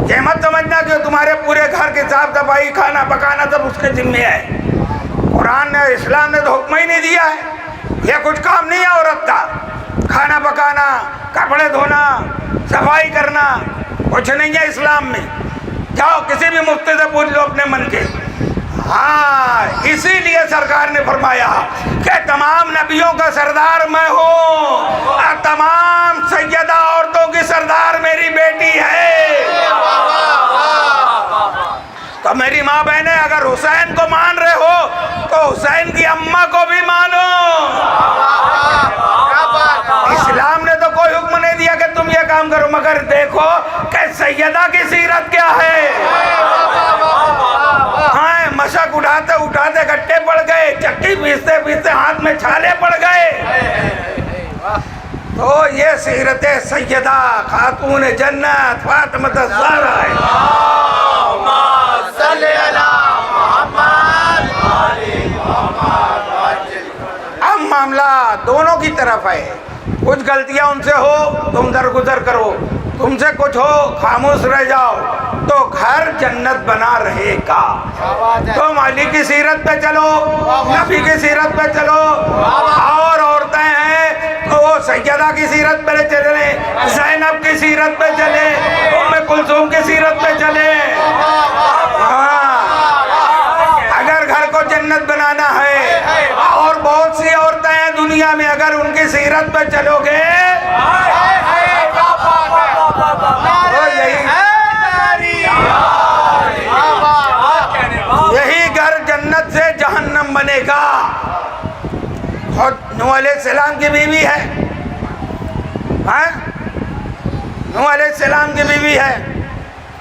یہ مت سمجھنا کہ تمہارے پورے گھر کی صاف صفائی، کھانا پکانا سب اس کے ذمہ ہے. قرآن نے، اسلام نے تو حکم ہی نہیں دیا ہے، یہ کچھ کام نہیں ہے عورت کا. کھانا پکانا، کپڑے دھونا، صفائی کرنا کچھ نہیں ہے اسلام میں. جاؤ کسی بھی مفتی سے پوچھ لو اپنے من کے. ہاں اسی لیے سرکار نے فرمایا کہ تمام نبیوں کا سردار میں ہوں اور تمام سیدہ عورتوں کی سردار میری بیٹی ہے. تو میری ماں بہنیں اگر حسین کو مان رہے ہو تو حسین کی اماں کو بھی مانو. اسلام نے تو کوئی حکم نہیں دیا کہ تم یہ کام کرو، مگر دیکھو کہ سیدہ کی سیرت کیا ہے. ہاں مشق اٹھاتے اٹھاتے گٹے پڑ گئے، چکی پیستے پیستے ہاتھ میں چھالے پڑ گئے. تو یہ سیرت سیدہ خاتون جنت فاطمہ الزہرا ہے. اب معاملہ دونوں کی طرف ہے. کچھ غلطیاں ان سے ہو تم درگزر کرو، تم سے کچھ ہو خاموش رہ جاؤ، تو گھر جنت بنا رہے گا۔ تم علی کی سیرت پہ چلو، نبی کی سیرت پہ چلو، اور عورتیں ہیں تو وہ سیدہ کی سیرت پہ چلیں، زینب کی سیرت پہ چلیں، ام کلثوم کی سیرت پہ چلیں۔ اگر گھر کو جنت بنانا ہے، اور بہت سی عورتیں ہیں دنیا میں، اگر ان کی سیرت پہ چلو گے یہی گھر جنت سے جہنم بنے گا۔ خود نوح علیہ السلام کی بیوی ہے، نوح علیہ السلام کی بیوی ہے،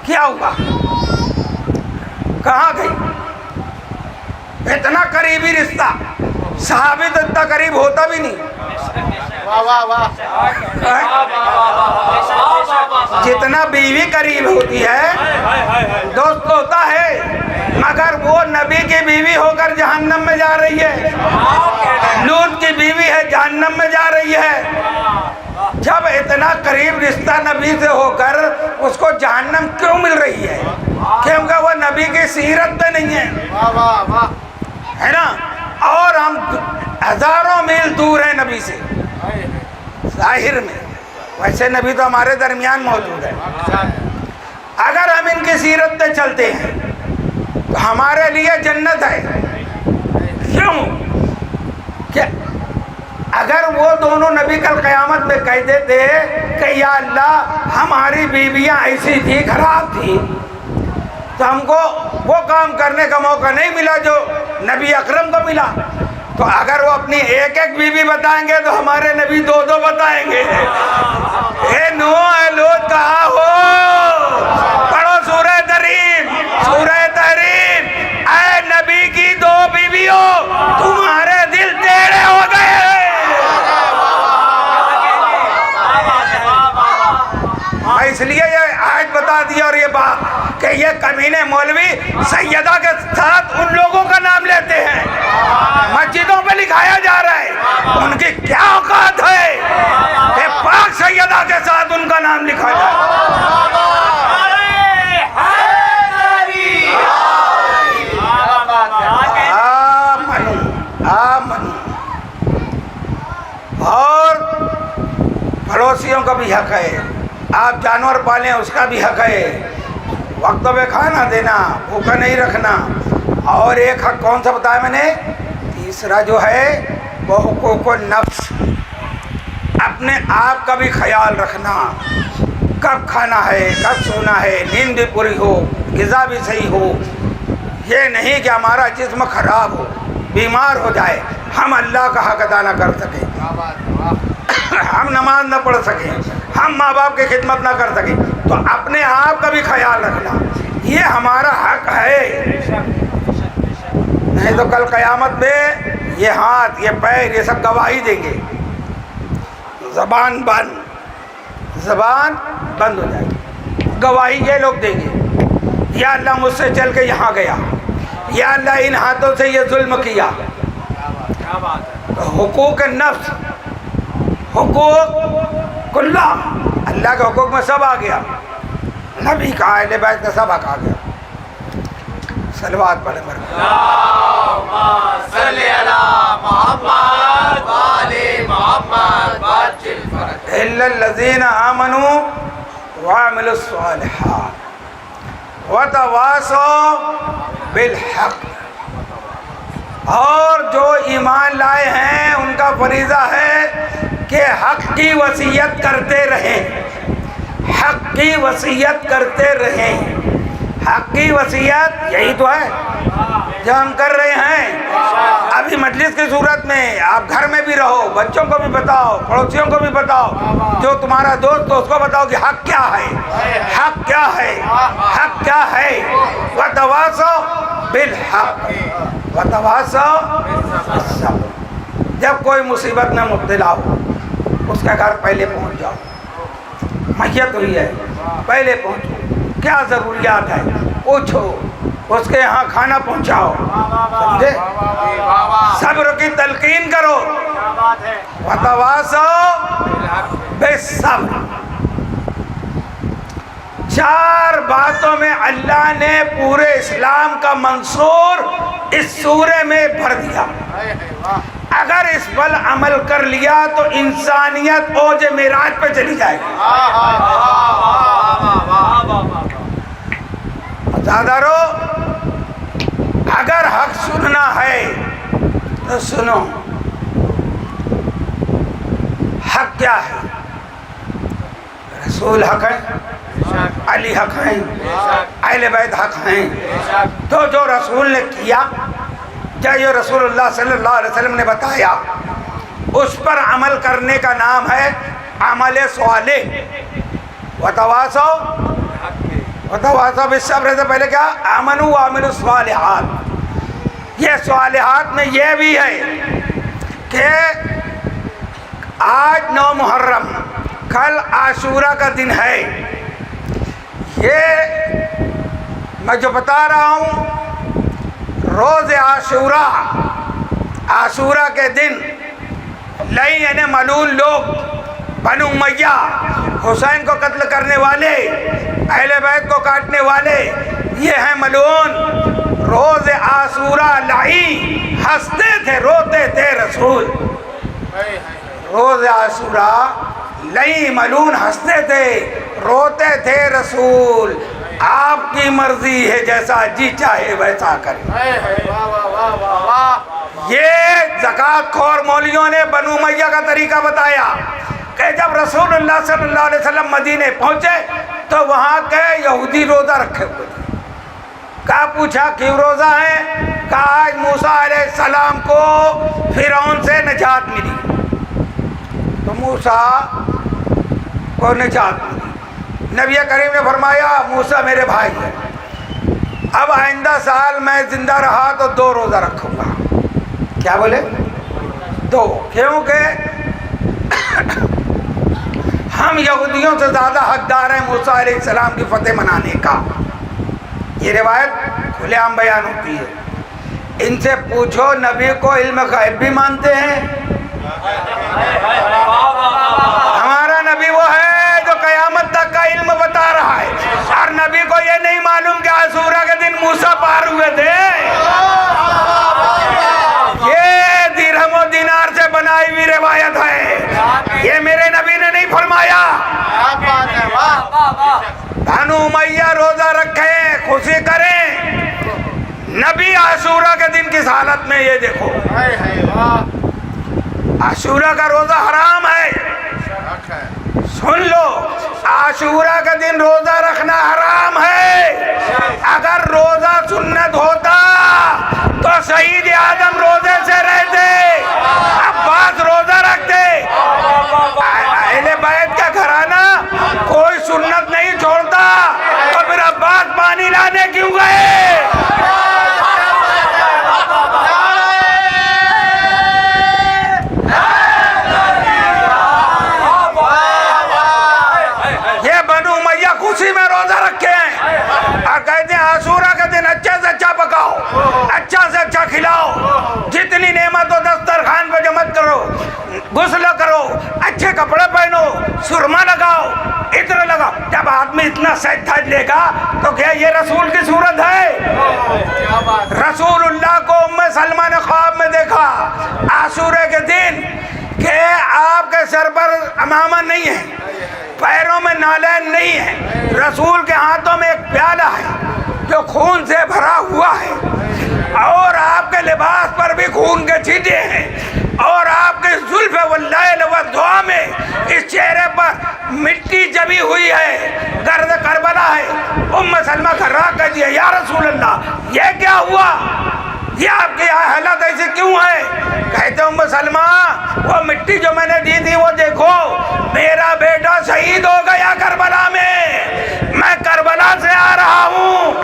کیا ہوا؟ کہاں گئی؟ اتنا قریبی رشتہ، صحابی تو اتنا قریب ہوتا بھی نہیں، جتنا بیوی قریب ہوتی ہے دوست ہوتا ہے، مگر وہ نبی کی بیوی ہو کر جہنم میں جا رہی ہے، لوط کی بیوی ہے جہنم میں جا رہی ہے۔ جب اتنا قریب رشتہ نبی سے ہو کر اس کو جہنم کیوں مل رہی ہے؟ کیونکہ وہ نبی کی سیرت پہ نہیں ہے نا، اور ہم ہزاروں میل دور ہیں نبی سے ظاہر میں، ویسے نبی تو ہمارے درمیان موجود ہے۔ اگر ہم ان کی سیرت پہ چلتے ہیں تو ہمارے لیے جنت ہے۔ کیوں کہ اگر وہ دونوں نبی کل قیامت میں کہہ دیتے کہ یا اللہ ہماری بیویاں ایسی تھی، خراب تھی، تو ہم کو وہ کام کرنے کا موقع نہیں ملا جو نبی اکرم کو ملا، تو اگر وہ اپنی ایک ایک بیوی بتائیں گے تو ہمارے نبی دو دو بتائیں گے۔ اے نوح اے لوط کہاں ہو؟ پڑھو سورہ تحریم، سورہ تحریم، اے نبی کی دو بیویوں تمہارے دل ٹیڑھے ہو گئے۔ میں اس لیے یہ آیت بتا دیا اور یہ بات کہ یہ کمینے مولوی سیدہ کے ساتھ ان لوگوں کا نام لیتے ہیں، مسجدوں پہ لکھایا جا رہا ہے، ان کی کیا اوقات ہے کہ پاک سیدہ کے ساتھ ان کا نام لکھا جائے۔ اور پڑوسیوں کا بھی حق ہے، آپ جانور پالیں اس کا بھی حق ہے، وقت پہ کھانا دینا، بھوکا نہیں رکھنا، اور ایک حق کون سا بتایا میں نے؟ تیسرا جو ہے وہ حقوق النفس، اپنے آپ کا بھی خیال رکھنا، کب کھانا ہے، کب سونا ہے، نیند بھی پوری ہو، غذا بھی صحیح ہو، یہ نہیں کہ ہمارا جسم خراب ہو، بیمار ہو جائے، ہم اللہ کا حق ادا نہ کر سکیں، ہم نماز نہ پڑھ سکیں، ہم ماں باپ کی خدمت نہ کر سکیں، تو اپنے آپ کا بھی خیال رکھنا یہ ہمارا حق ہے۔ نہیں تو کل قیامت میں یہ ہاتھ یہ پیر یہ سب گواہی دیں گے، زبان بند ہو جائے گی، گواہی یہ لوگ دیں گے، یا اللہ مجھ سے چل کے یہاں گیا، یا اللہ ان ہاتھوں سے یہ ظلم کیا۔ حقوق نفس، حقوق اللہ، اللہ کے حقوق میں سب آ گیا، نبی کا اہل بیت کا سب حق آ گیا۔ صلوات پڑھیں مرحبا۔ اللہم صلی علی محمد وآل محمد وعجل فرج الا الذین آمنوا وعملوا الصالحات وتواصوا بالحق، اور جو ایمان لائے ہیں ان کا فریضہ ہے کہ حق کی وصیت کرتے رہیں، حق کی وصیت کرتے رہیں۔ حق کی وصیت یہی تو ہے جو ہم کر رہے ہیں ابھی مجلس کی صورت میں۔ آپ گھر میں بھی رہو، بچوں کو بھی بتاؤ، پڑوسیوں کو بھی بتاؤ، جو تمہارا دوست تو اس کو بتاؤ کہ حق کیا ہے، حق کیا ہے، حق کیا ہے۔ وتواصوا بالحق وتواصوا بالصبر۔ جب کوئی مصیبت میں مبتلا ہو اس کے گھر پہلے پہنچ جاؤ، میت ہوئی ہے پہلے پہنچو، کیا ضروریات ہے پوچھو، اس کے یہاں کھانا پہنچاؤ، سمجھے؟ صبر کی تلقین کرو، بات ہے. وتواصوا بالصبر. چار باتوں میں اللہ نے پورے اسلام کا منصور اس سورے میں بھر دیا. اگر اس پر عمل کر لیا تو انسانیت اوج معراج پہ چلی جائے گی. بزادارو، اگر حق سننا ہے تو سنو. حق کیا ہے؟ رسول حق ہے، علی حق ہیں، اہل بیت حق ہیں. تو جو رسول نے کیا، کیا جو رسول اللہ صلی اللہ علیہ وسلم نے بتایا، اس پر عمل کرنے کا نام ہے عمل صالح. وتواصوا بالصبر سے پہلے کیا؟ آمنوا وعملوا الصالحات. یہ صالحات میں یہ بھی ہے کہ آج 9 محرم، کل عاشورہ کا دن ہے. یہ میں جو بتا رہا ہوں، روز عاشورہ، عاشورہ کے دن لعین ملعون لوگ، بنو امیہ، حسین کو قتل کرنے والے، اہل بیت کو کاٹنے والے، یہ ہیں ملعون. روز عاشورہ لعین، ہنستے تھے، روتے تھے رسول. روز عاشورہ لعین ملعون، ہنستے تھے، روتے تھے رسول. آپ کی مرضی ہے، جیسا جی چاہے ویسا کریں. یہ زکوٰۃ خور مولویوں نے بنو امیہ کا طریقہ بتایا کہ جب رسول اللہ صلی اللہ علیہ وسلم مدینے پہنچے تو وہاں کے یہودی روزہ رکھے ہوئے تھے. کہا پوچھا کیوں روزہ ہے؟ کہا آج موسیٰ علیہ السلام کو فرعون سے نجات ملی. تو موسیٰ کو نجات ملی. نبی کریم نے فرمایا موسیٰ میرے بھائی ہے، اب آئندہ سال میں زندہ رہا تو 2 روزہ رکھوں گا. کیا بولے؟ 2. کیونکہ ہم یہودیوں سے زیادہ حقدار ہیں موسیٰ علیہ السلام کی فتح منانے کا. یہ روایت کھلے عام بیان ہوتی ہے. ان سے پوچھو نبی کو علم غیب بھی مانتے ہیں؟ ہمارا نبی وہ ہے جو قیامت تک کا علم بتا رہا ہے، اور نبی کو یہ نہیں معلوم کہ عاشورہ کے دن موسیٰ پار ہوئے تھے. یہ درہم و دینار سے بنائی ہوئی روایت ہے، یہ میرے نبی نے نہیں فرمایا. بنو امیہ روزہ رکھیں، خوشی کریں. نبی عاشورہ کے دن کس حالت میں، یہ دیکھو. عاشورہ کا روزہ حرام ہے. سن لو، عاشورہ کے دن روزہ رکھنا حرام ہے. اگر روزہ سنت ہوتا تو شہید اعظم روزے سے رہتے، عباس روزہ رکھتے. اہل بیت کا گھرانہ کوئی سنت نہیں چھوڑتا، تو پھر عباس پانی لانے کیوں گئے؟ یہ بنو امیہ خوشی میں روزہ رکھے ہیں اور کہتے ہیں عاشورہ کا دن اچھا سے اچھا پکاؤ، اچھا سے اچھا کھلاؤ، جتنی نعمت ہو دسترخوان پہ جمع کرو، غسل کرو، اچھے کپڑے پہنو، سرما لگاؤ، عطر لگاؤ. جب آدمی اتنا سج دھج لے گا تو کیا یہ رسول کی صورت ہے؟ رسول اللہ کو ام سلمہ نے خواب میں دیکھا عاشورہ کے دن کہ آپ کے سر پر امامہ نہیں ہے، پیروں میں نالین نہیں ہے، رسول کے ہاتھوں میں ایک پیالہ ہے جو خون سے بھرا ہوا ہے، اور آپ کے لباس پر بھی خون کے چھینٹے ہیں، اور آپ کے زلف واللیل والضحیٰ میں اس چہرے پر مٹی جمی ہوئی ہے، گرد کربلا ہے. ام سلمہ گھرا کہہ دیا یا رسول اللہ یہ کیا ہوا؟ یہ آپ کی حالت ایسی کیوں ہے؟ کہتے ام سلمہ وہ مٹی جو میں نے دی تھی وہ دیکھو، میرا بیٹا شہید ہو گیا کربلا میں کربلا سے آ رہا ہوں.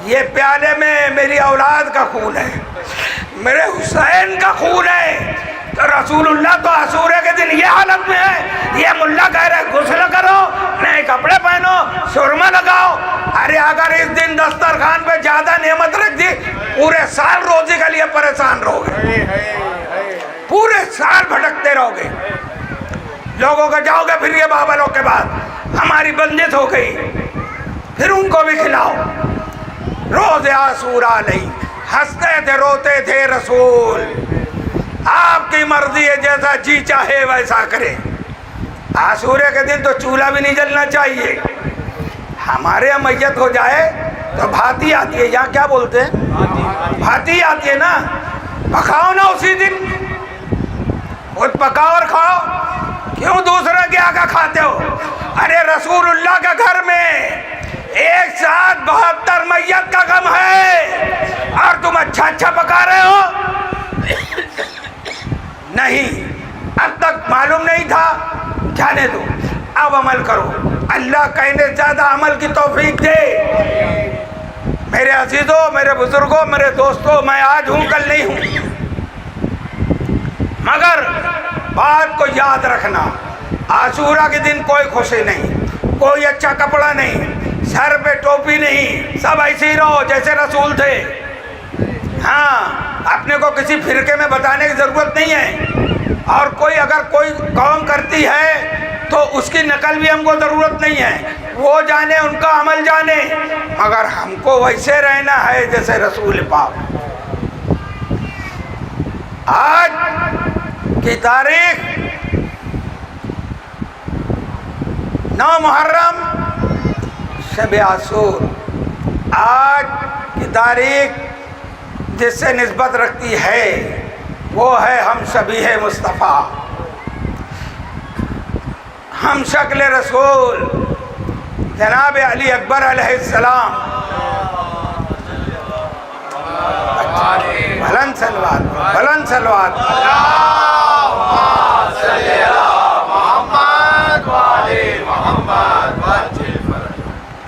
یہ پیالے میں میری اولاد کا خون ہے، میرے حسین کا خون ہے. تو رسول اللہ تو عاشورہ کے دن یہ حالت میں ہے، یہ ملا کہہ رہے غسل کرو، نئے کپڑے پہنو، سرما لگاؤ. ارے اگر اس دن دسترخوان پہ زیادہ نعمت رکھ دی، پورے سال روزی کے لیے پریشان رہو گے، پورے سال بھٹکتے رہو گے، لوگوں کا جاؤ گے پھر یہ بابلوں کے بعد ہماری بندش ہو گئی، پھر ان کو بھی کھلاؤ۔ روز عاشوراء نہیں، ہنستے تھے روتے تھے رسول، آپ کی مرضی ہے، جیسا جی چاہے ویسا کرے۔ عاشورے کے دن تو چولہا بھی نہیں جلنا چاہیے۔ ہمارے یہاں میت ہو جائے تو بھاتی آتی ہے، یہاں کیا بولتے ہیں؟ بھاتی آتی ہے نا، پکاؤ نا اسی دن، خود پکاؤ اور کھاؤ، کیوں دوسرے کے آگے کھاتے ہو؟ ارے رسول اللہ کے گھر میں ایک ساتھ 72 میت کا غم ہے اور تم اچھا پکا رہے ہو؟ نہیں، اب تک معلوم نہیں تھا، جانے دو، اب عمل کرو، اللہ کہنے زیادہ عمل کی توفیق دے۔ میرے عزیزوں، میرے بزرگوں، میرے دوستوں، میں آج ہوں کل نہیں ہوں، مگر بات کو یاد رکھنا، عاشوراء کے دن کوئی خوشی نہیں، کوئی اچھا کپڑا نہیں، سر پہ ٹوپی نہیں، سب ایسے ہی رہو جیسے رسول تھے۔ ہاں، اپنے کو کسی فرقے میں بتانے کی ضرورت نہیں ہے، اور کوئی اگر کوئی قوم کرتی ہے تو اس کی نقل بھی ہم کو ضرورت نہیں ہے، وہ جانے، ان کا عمل جانے، مگر ہم کو ویسے رہنا ہے جیسے رسول پاک۔ آج کی تاریخ 9 محرم شب عاشور، آج کی تاریخ جس سے نسبت رکھتی ہے وہ ہے ہم شبیہ مصطفیٰ، ہم شکل رسول جناب علی اکبر علیہ السلام۔ بلند صلوات، بلند صلوات۔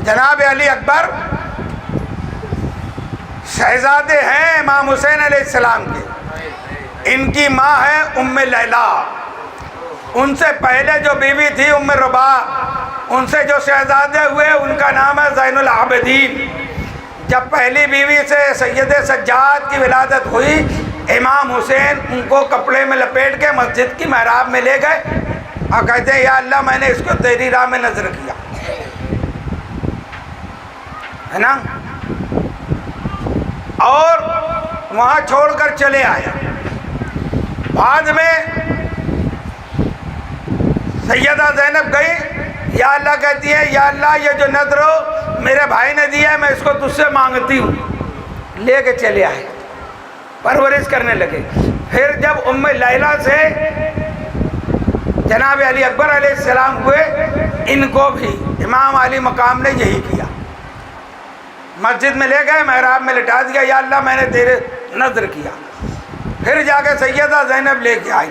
جناب علی اکبر شہزادے ہیں امام حسین علیہ السلام کے، ان کی ماں ہے ام لیلا، ان سے پہلے جو بیوی تھی ام رباح، ان سے جو شہزادے ہوئے ان کا نام ہے زین العابدین۔ جب پہلی بیوی سے سید سجاد کی ولادت ہوئی، امام حسین ان کو کپڑے میں لپیٹ کے مسجد کی محراب میں لے گئے اور کہتے ہیں یا اللہ میں نے اس کو تیری راہ میں نذر کیا ہے نا، اور وہاں چھوڑ کر چلے آیا۔ بعد میں سیدہ زینب گئی، یا اللہ کہتی ہے یا اللہ یہ جو نذر میرے بھائی نے دیا ہے میں اس کو تجھ سے مانگتی ہوں، لے کے چلے آئے، پرورش کرنے لگے۔ پھر جب ام لیلا سے جناب علی اکبر علیہ السلام ہوئے، ان کو بھی امام علی مقام نے یہی کیا، مسجد میں لے گئے، محراب میں لٹا دیا، یا اللہ میں نے تیرے نذر کیا۔ پھر جا کے سیدہ زینب لے کے آئی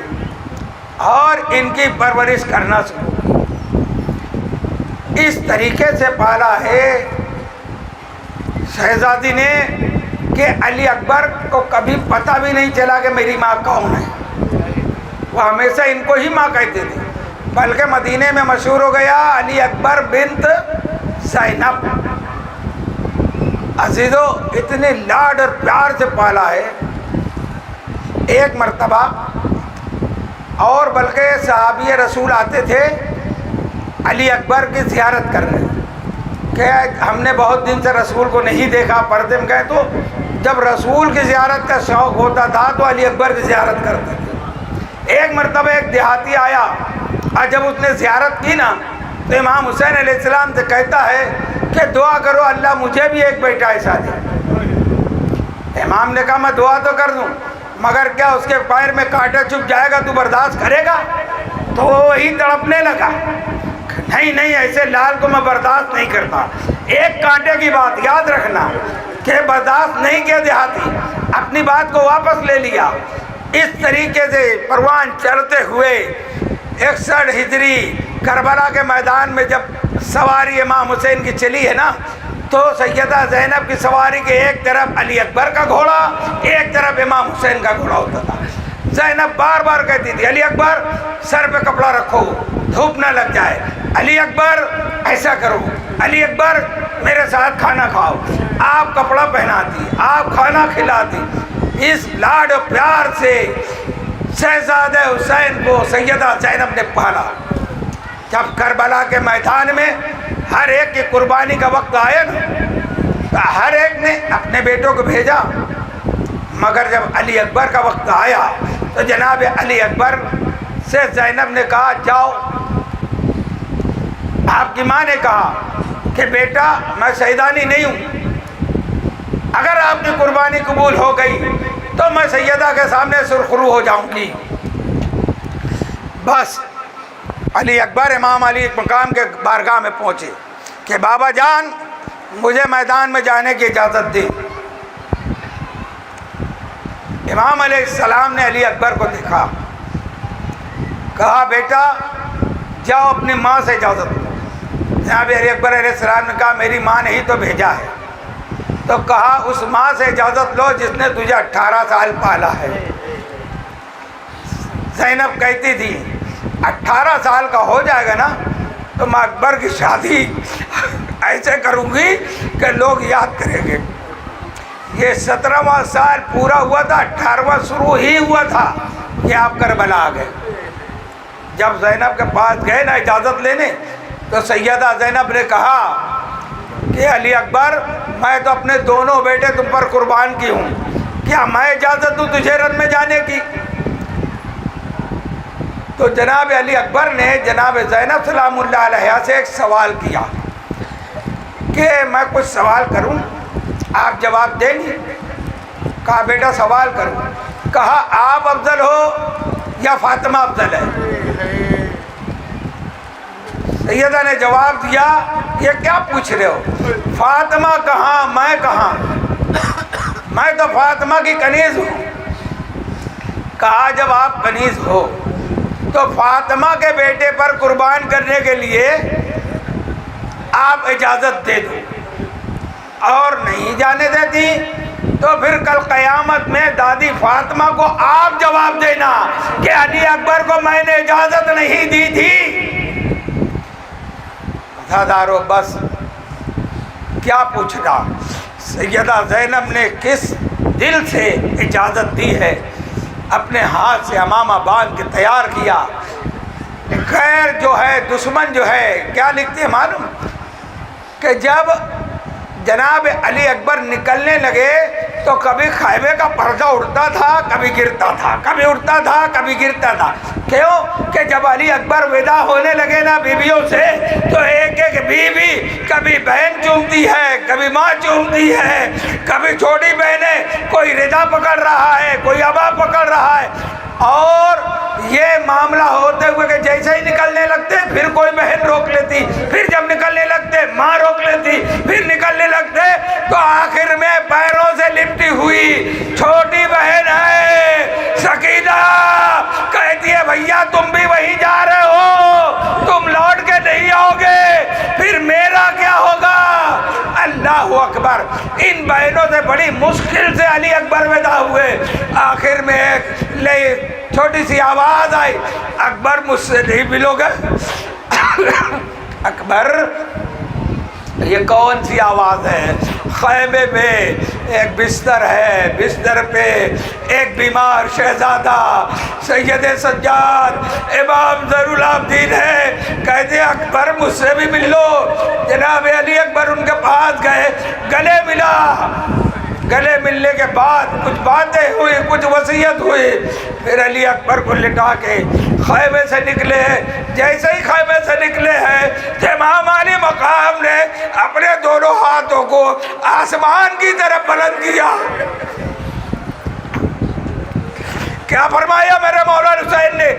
اور ان کی پرورش کرنا شروع کی۔ اس طریقے سے پالا ہے شہزادی نے کہ علی اکبر کو کبھی پتہ بھی نہیں چلا کہ میری ماں کون ہے، وہ ہمیشہ ان کو ہی ماں کہتے تھے، بلکہ مدینے میں مشہور ہو گیا علی اکبر بنت زینب۔ عزیزو، اتنے لاڈ اور پیار سے پالا ہے۔ ایک مرتبہ اور بلکہ صحابی رسول آتے تھے علی اکبر کی زیارت کرنے، کہ ہم نے بہت دن سے رسول کو نہیں دیکھا، پردے میں گئے، تو جب رسول کی زیارت کا شوق ہوتا تھا تو علی اکبر کی زیارت کرتے تھے۔ ایک مرتبہ ایک دیہاتی آیا اور جب اس نے زیارت کی نا تو امام حسین علیہ السلام سے کہتا ہے کہ دعا کرو اللہ مجھے بھی ایک بیٹا ایسا دے۔ امام نے کہا میں دعا تو کر دوں مگر کیا اس کے پیر میں کانٹا چبھ جائے گا تو برداشت کرے گا؟ تو وہ وہی تڑپنے لگا، نہیں نہیں ایسے لال کو میں برداشت نہیں کرتا۔ ایک کانٹے کی بات یاد رکھنا کہ برداشت نہیں کیا دیہاتی، اپنی بات کو واپس لے لیا۔ اس طریقے سے پروان چڑھتے ہوئے 61 ہجری کربلا کے میدان میں جب سواری امام حسین کی چلی ہے نا تو سیدہ زینب کی سواری کے ایک طرف علی اکبر کا گھوڑا، ایک طرف امام حسین کا گھوڑا ہوتا تھا۔ زینب بار بار کہتی تھی علی اکبر سر پہ کپڑا رکھو دھوپ نہ لگ جائے، علی اکبر ایسا کرو، علی اکبر میرے ساتھ کھانا کھاؤ۔ آپ کپڑا پہناتی، آپ کھانا کھلاتی، اس لاڈ و پیار سے شہزادہ حسین کو سیدہ زینب نے پالا۔ جب کربلا کے میدان میں ہر ایک کی قربانی کا وقت آیا نا تو ہر ایک نے اپنے بیٹوں کو بھیجا، مگر جب علی اکبر کا وقت آیا تو جناب علی اکبر سے زینب نے کہا جاؤ۔ آپ کی ماں نے کہا کہ بیٹا میں سیدانی نہیں ہوں، اگر آپ کی قربانی قبول ہو گئی تو میں سیدہ کے سامنے سرخرو ہو جاؤں گی۔ بس علی اکبر امام علی مقام کے بارگاہ میں پہنچے کہ بابا جان مجھے میدان میں جانے کی اجازت دی۔ امام علیہ السلام نے علی اکبر کو دیکھا، کہا بیٹا جاؤ اپنی ماں سے اجازت لو۔ جناب علی اکبر علیہ السلام نے کہا میری ماں نے ہی تو بھیجا ہے۔ تو کہا اس ماں سے اجازت لو جس نے تجھے 18 سال پالا ہے۔ زینب کہتی تھی 18 سال کا ہو جائے گا نا تو میں اکبر کی شادی ایسے کروں گی کہ لوگ یاد کریں گے۔ یہ 17واں سال پورا ہوا تھا، 18واں شروع ہی ہوا تھا کہ آپ کربلا آ گئے۔ جب زینب کے پاس گئے نا اجازت لینے تو سیدہ زینب نے کہا کہ علی اکبر میں تو اپنے دونوں بیٹے تم پر قربان کی ہوں، کیا میں اجازت دوں تجھے رن میں جانے کی؟ تو جناب علی اکبر نے جناب زینب سلام اللہ علیہ سے ایک سوال کیا کہ میں کچھ سوال کروں آپ جواب دیں گی؟ کہا بیٹا سوال کروں۔ کہا آپ افضل ہو یا فاطمہ افضل ہے؟ سیدہ نے جواب دیا یہ کیا پوچھ رہے ہو، فاطمہ کہاں میں کہاں، میں تو فاطمہ کی کنیز ہوں۔ کہا جب آپ کنیز ہو تو فاطمہ کے بیٹے پر قربان کرنے کے لیے آپ اجازت دے دو، اور نہیں جانے دیتی تو پھر کل قیامت میں دادی فاطمہ کو آپ جواب دینا کہ علی اکبر کو میں نے اجازت نہیں دی تھی۔ دارو بس کیا پوچھنا، سیدہ زینب نے کس دل سے اجازت دی ہے، اپنے ہاتھ سے امامہ باندھ کے تیار کیا۔ خیر جو ہے دشمن جو ہے کیا لکھتے ہیں معلوم کہ جب جناب علی اکبر نکلنے لگے تو کبھی خیمے کا پردہ اڑتا تھا کبھی گرتا تھا، کبھی اڑتا تھا کبھی گرتا تھا۔ کیوں کہ جب علی اکبر ودا ہونے لگے نا بیویوں سے تو ایک ایک بیوی کبھی بہن چومتی ہے کبھی ماں چومتی ہے، کبھی چھوٹی بہنیں کوئی ردا پکڑ رہا ہے کوئی ابا پکڑ رہا ہے، اور یہ معاملہ ہوتے ہوئے کہ جیسے ہی نکلنے لگتے پھر کوئی بہن روک لیتی، پھر جب نکلنے لگتے ماں روک لیتی، پھر نکلنے لگتے تو آخر میں پیروں سے لپٹی ہوئی چھوٹی بہن ہے سکینہ کہتی ہے بھیا تم بھی وہیں جا رہے ہو، تم لوٹ کے نہیں آؤ گے، پھر میرا کیا ہوگا؟ اللہ اکبر۔ ان بہنوں سے بڑی مشکل سے علی اکبر ودا ہوئے۔ آخر میں ایک چھوٹی سی آواز آئی، اکبر مجھ سے نہیں ملو گے؟ اکبر یہ کون سی آواز ہے؟ خیمے میں ایک بستر ہے، بستر پہ ایک بیمار شہزادہ سید سجاد امام زین العابدین ہے، کہتے اکبر مجھ سے بھی مل لو۔ جناب علی اکبر ان کے پاس گئے، گلے ملا، گلے ملنے کے بعد کچھ باتیں ہوئی کچھ وصیت ہوئی، پھر علی اکبر کو لٹا کے خیمے سے نکلے۔ جیسے ہی خیمے سے نکلے ہیں کہ امام علی مقام نے اپنے دونوں ہاتھوں کو آسمان کی طرف بلند کیا۔ کیا فرمایا میرے مولا حسین نے؟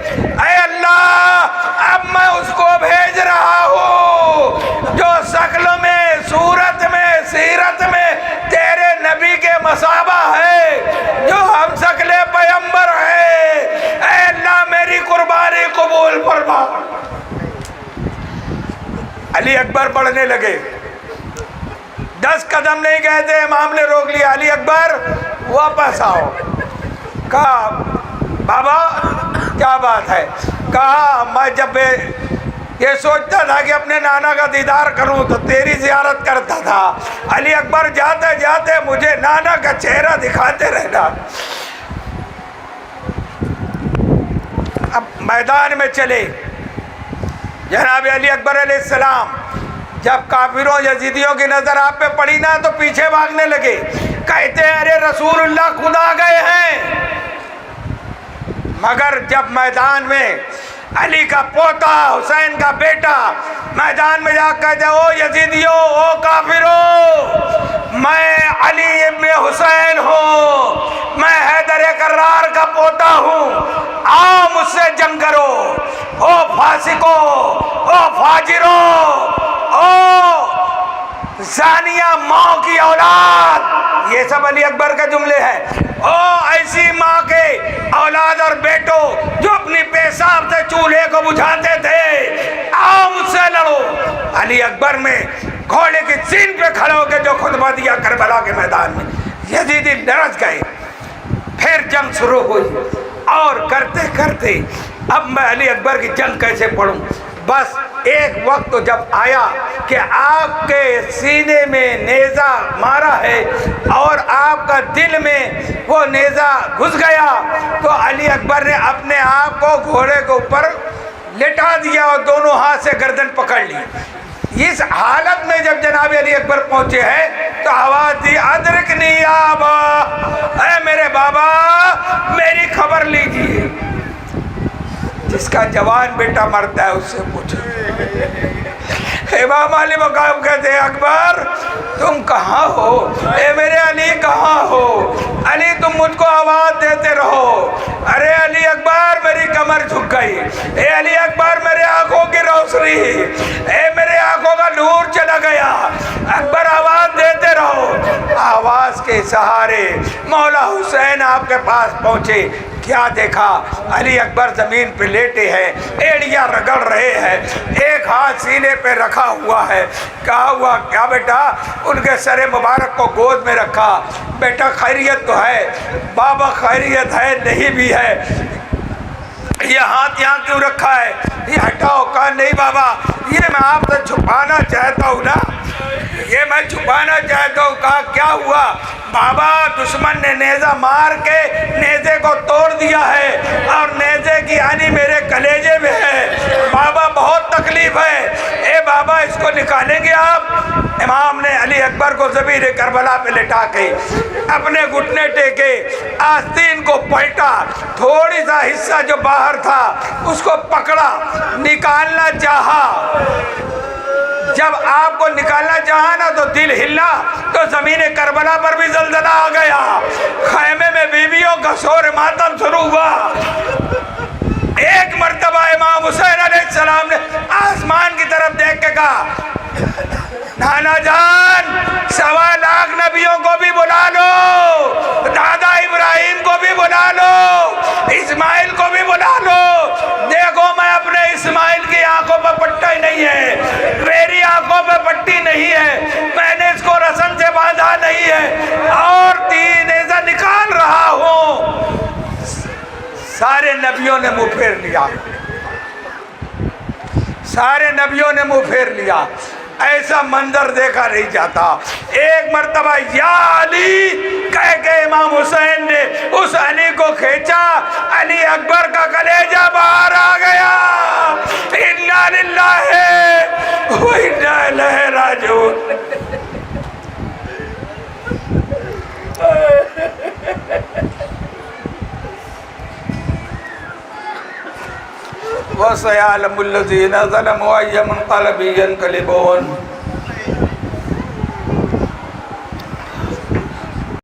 اے اللہ اب میں اس کو بھیج رہا ہوں جو شکل میں صورت میں سیرت میں تیرے نبی کے مصابہ ہے، جو ہم شکل پیغمبر ہے۔ اے اللہ میری قربانی قبول فرما۔ علی اکبر بڑھنے لگے، 10 قدم نہیں گئے تھے امام نے روک لیا، علی اکبر واپس آؤ۔ کہا بابا کیا بات ہے؟ کہا میں جب یہ سوچتا تھا کہ اپنے نانا کا دیدار کروں تو تیری زیارت کرتا تھا۔ علی اکبر جاتے جاتے مجھے نانا کا چہرہ دکھاتے رہنا۔ میدان میں چلے. جناب علی اکبر علیہ السلام جب کافروں یزیدیوں کی نظر آپ پہ پڑی نا تو پیچھے بھاگنے لگے. کہتے ہیں ارے رسول اللہ خود آ گئے ہیں. مگر جب میدان میں علی کا پوتا حسین کا بیٹا میدان میں جا کہتے او یزیدیوں او کافروں میں علی ابن حسین ہوں, میں حیدر کرار کا پوتا ہوں, آؤ مجھ سے جنگ کرو. او فاسقو او فاجرو او زانیہ ماں کی اولاد, یہ سب علی اکبر کے جملے ہیں. او ایسی ماں کے اولاد اور بیٹو جو اپنی پیشاب سے چولہے کو بجھاتے تھے, آؤ مجھ سے لڑو. علی اکبر میں گھوڑے کی سین پہ کھڑے ہو کے جو خطبہ دیا کربلا کے میدان میں, یزیدی لرز گئے. پھر جنگ شروع ہوئی اور کرتے کرتے اب میں علی اکبر کی جنگ کیسے پڑھوں. بس ایک وقت جب آیا کہ آپ کے سینے میں نیزہ مارا ہے اور آپ کا دل میں وہ نیزہ گھس گیا, تو علی اکبر نے اپنے آپ کو گھوڑے کے اوپر لٹا دیا اور دونوں ہاتھ سے گردن پکڑ لی. اس حالت میں جب جناب علی اکبر پہنچے ہیں تو آواز دی ادرکنی یا ابا, اے میرے بابا میری خبر لیجیے. جس کا جوان بیٹا مرتا ہے اس سے پوچھو. امام علی مقام کہتے ہیں اکبر تم کہاں ہو, اے میرے علی کہاں ہو, علی تم مجھ کو آواز دیتے رہو. ارے علی اکبر میری کمر جھک گئی, اے علی اکبر میرے آنکھوں کی روشنی, اے میرے آنکھوں کا نور چلا گیا, اکبر آواز دیتے رہو. آواز کے سہارے مولا حسین آپ کے پاس پہنچے. کیا دیکھا, علی اکبر زمین پہ لیٹے ہیں, ایڑیاں رگڑ رہے ہیں, ایک ہاتھ سینے پہ رکھا ہوا ہے. کہا ہوا کیا بیٹا, ان کے سر مبارک کو گود میں رکھا. بیٹا خیریت تو ہے, بابا خیریت ہے نہیں بھی ہے, یہ ہاتھ یہاں کیوں رکھا ہے, یہ ہٹاؤ. کہا نہیں بابا یہ میں آپ سے چھپانا چاہتا ہوں نا, یہ میں چھپانا چاہتا ہوں. کہا کیا ہوا بابا, دشمن نے نیزہ مار کے نیزے کو توڑ دیا ہے اور نیزے کی آنی میرے کلیجے میں ہے بابا, بہت تکلیف ہے. اے بابا اس کو نکالیں گے آپ. امام نے علی اکبر کو زمین کربلا پہ لٹا کے اپنے گھٹنے ٹیکے, آستین کو پلٹا, تھوڑی سا حصہ جو باہر تھا اس کو پکڑا, نکالنا چاہا. جب آپ کو نکالنا چاہا نا تو دل ہلا, تو زمین کربلا پر بھی زلزلہ آ گیا. خیمے میں بیویوں کا شور ماتم شروع ہوا. ایک مرتبہ امام حسین علیہ السلام نے آسمان کی طرف دیکھ کے کہا نانا جان 1.25 لاکھ نبیوں کو بھی بلا لو, دادا ابراہیم کو بھی بلا لو, اسماعیل کو بھی بلا لو. دیکھو میں اپنے اسماعیل کی آنکھوں پہ پٹا ہی نہیں ہے, میری آنکھوں پہ پٹی نہیں ہے, میں نے اس کو رسم سے باندھا نہیں ہے اور 3 نیزہ نکال رہا ہوں. سارے نبیوں نے منہ پھیر لیا, سارے نبیوں نے منہ پھیر لیا. ایسا منظر دیکھا نہیں جاتا. ایک مرتبہ یا علی کہہ کے امام حسین نے اس علی کو کھینچا, علی اکبر کا کلیجہ باہر آ گیا. انا للہ و انا الیہ راجعون. وَسَيَعْلَمُ الَّذِينَ ظَلَمُوا أَيَّ مُنقَلَبٍ يَنقَلِبُونَ.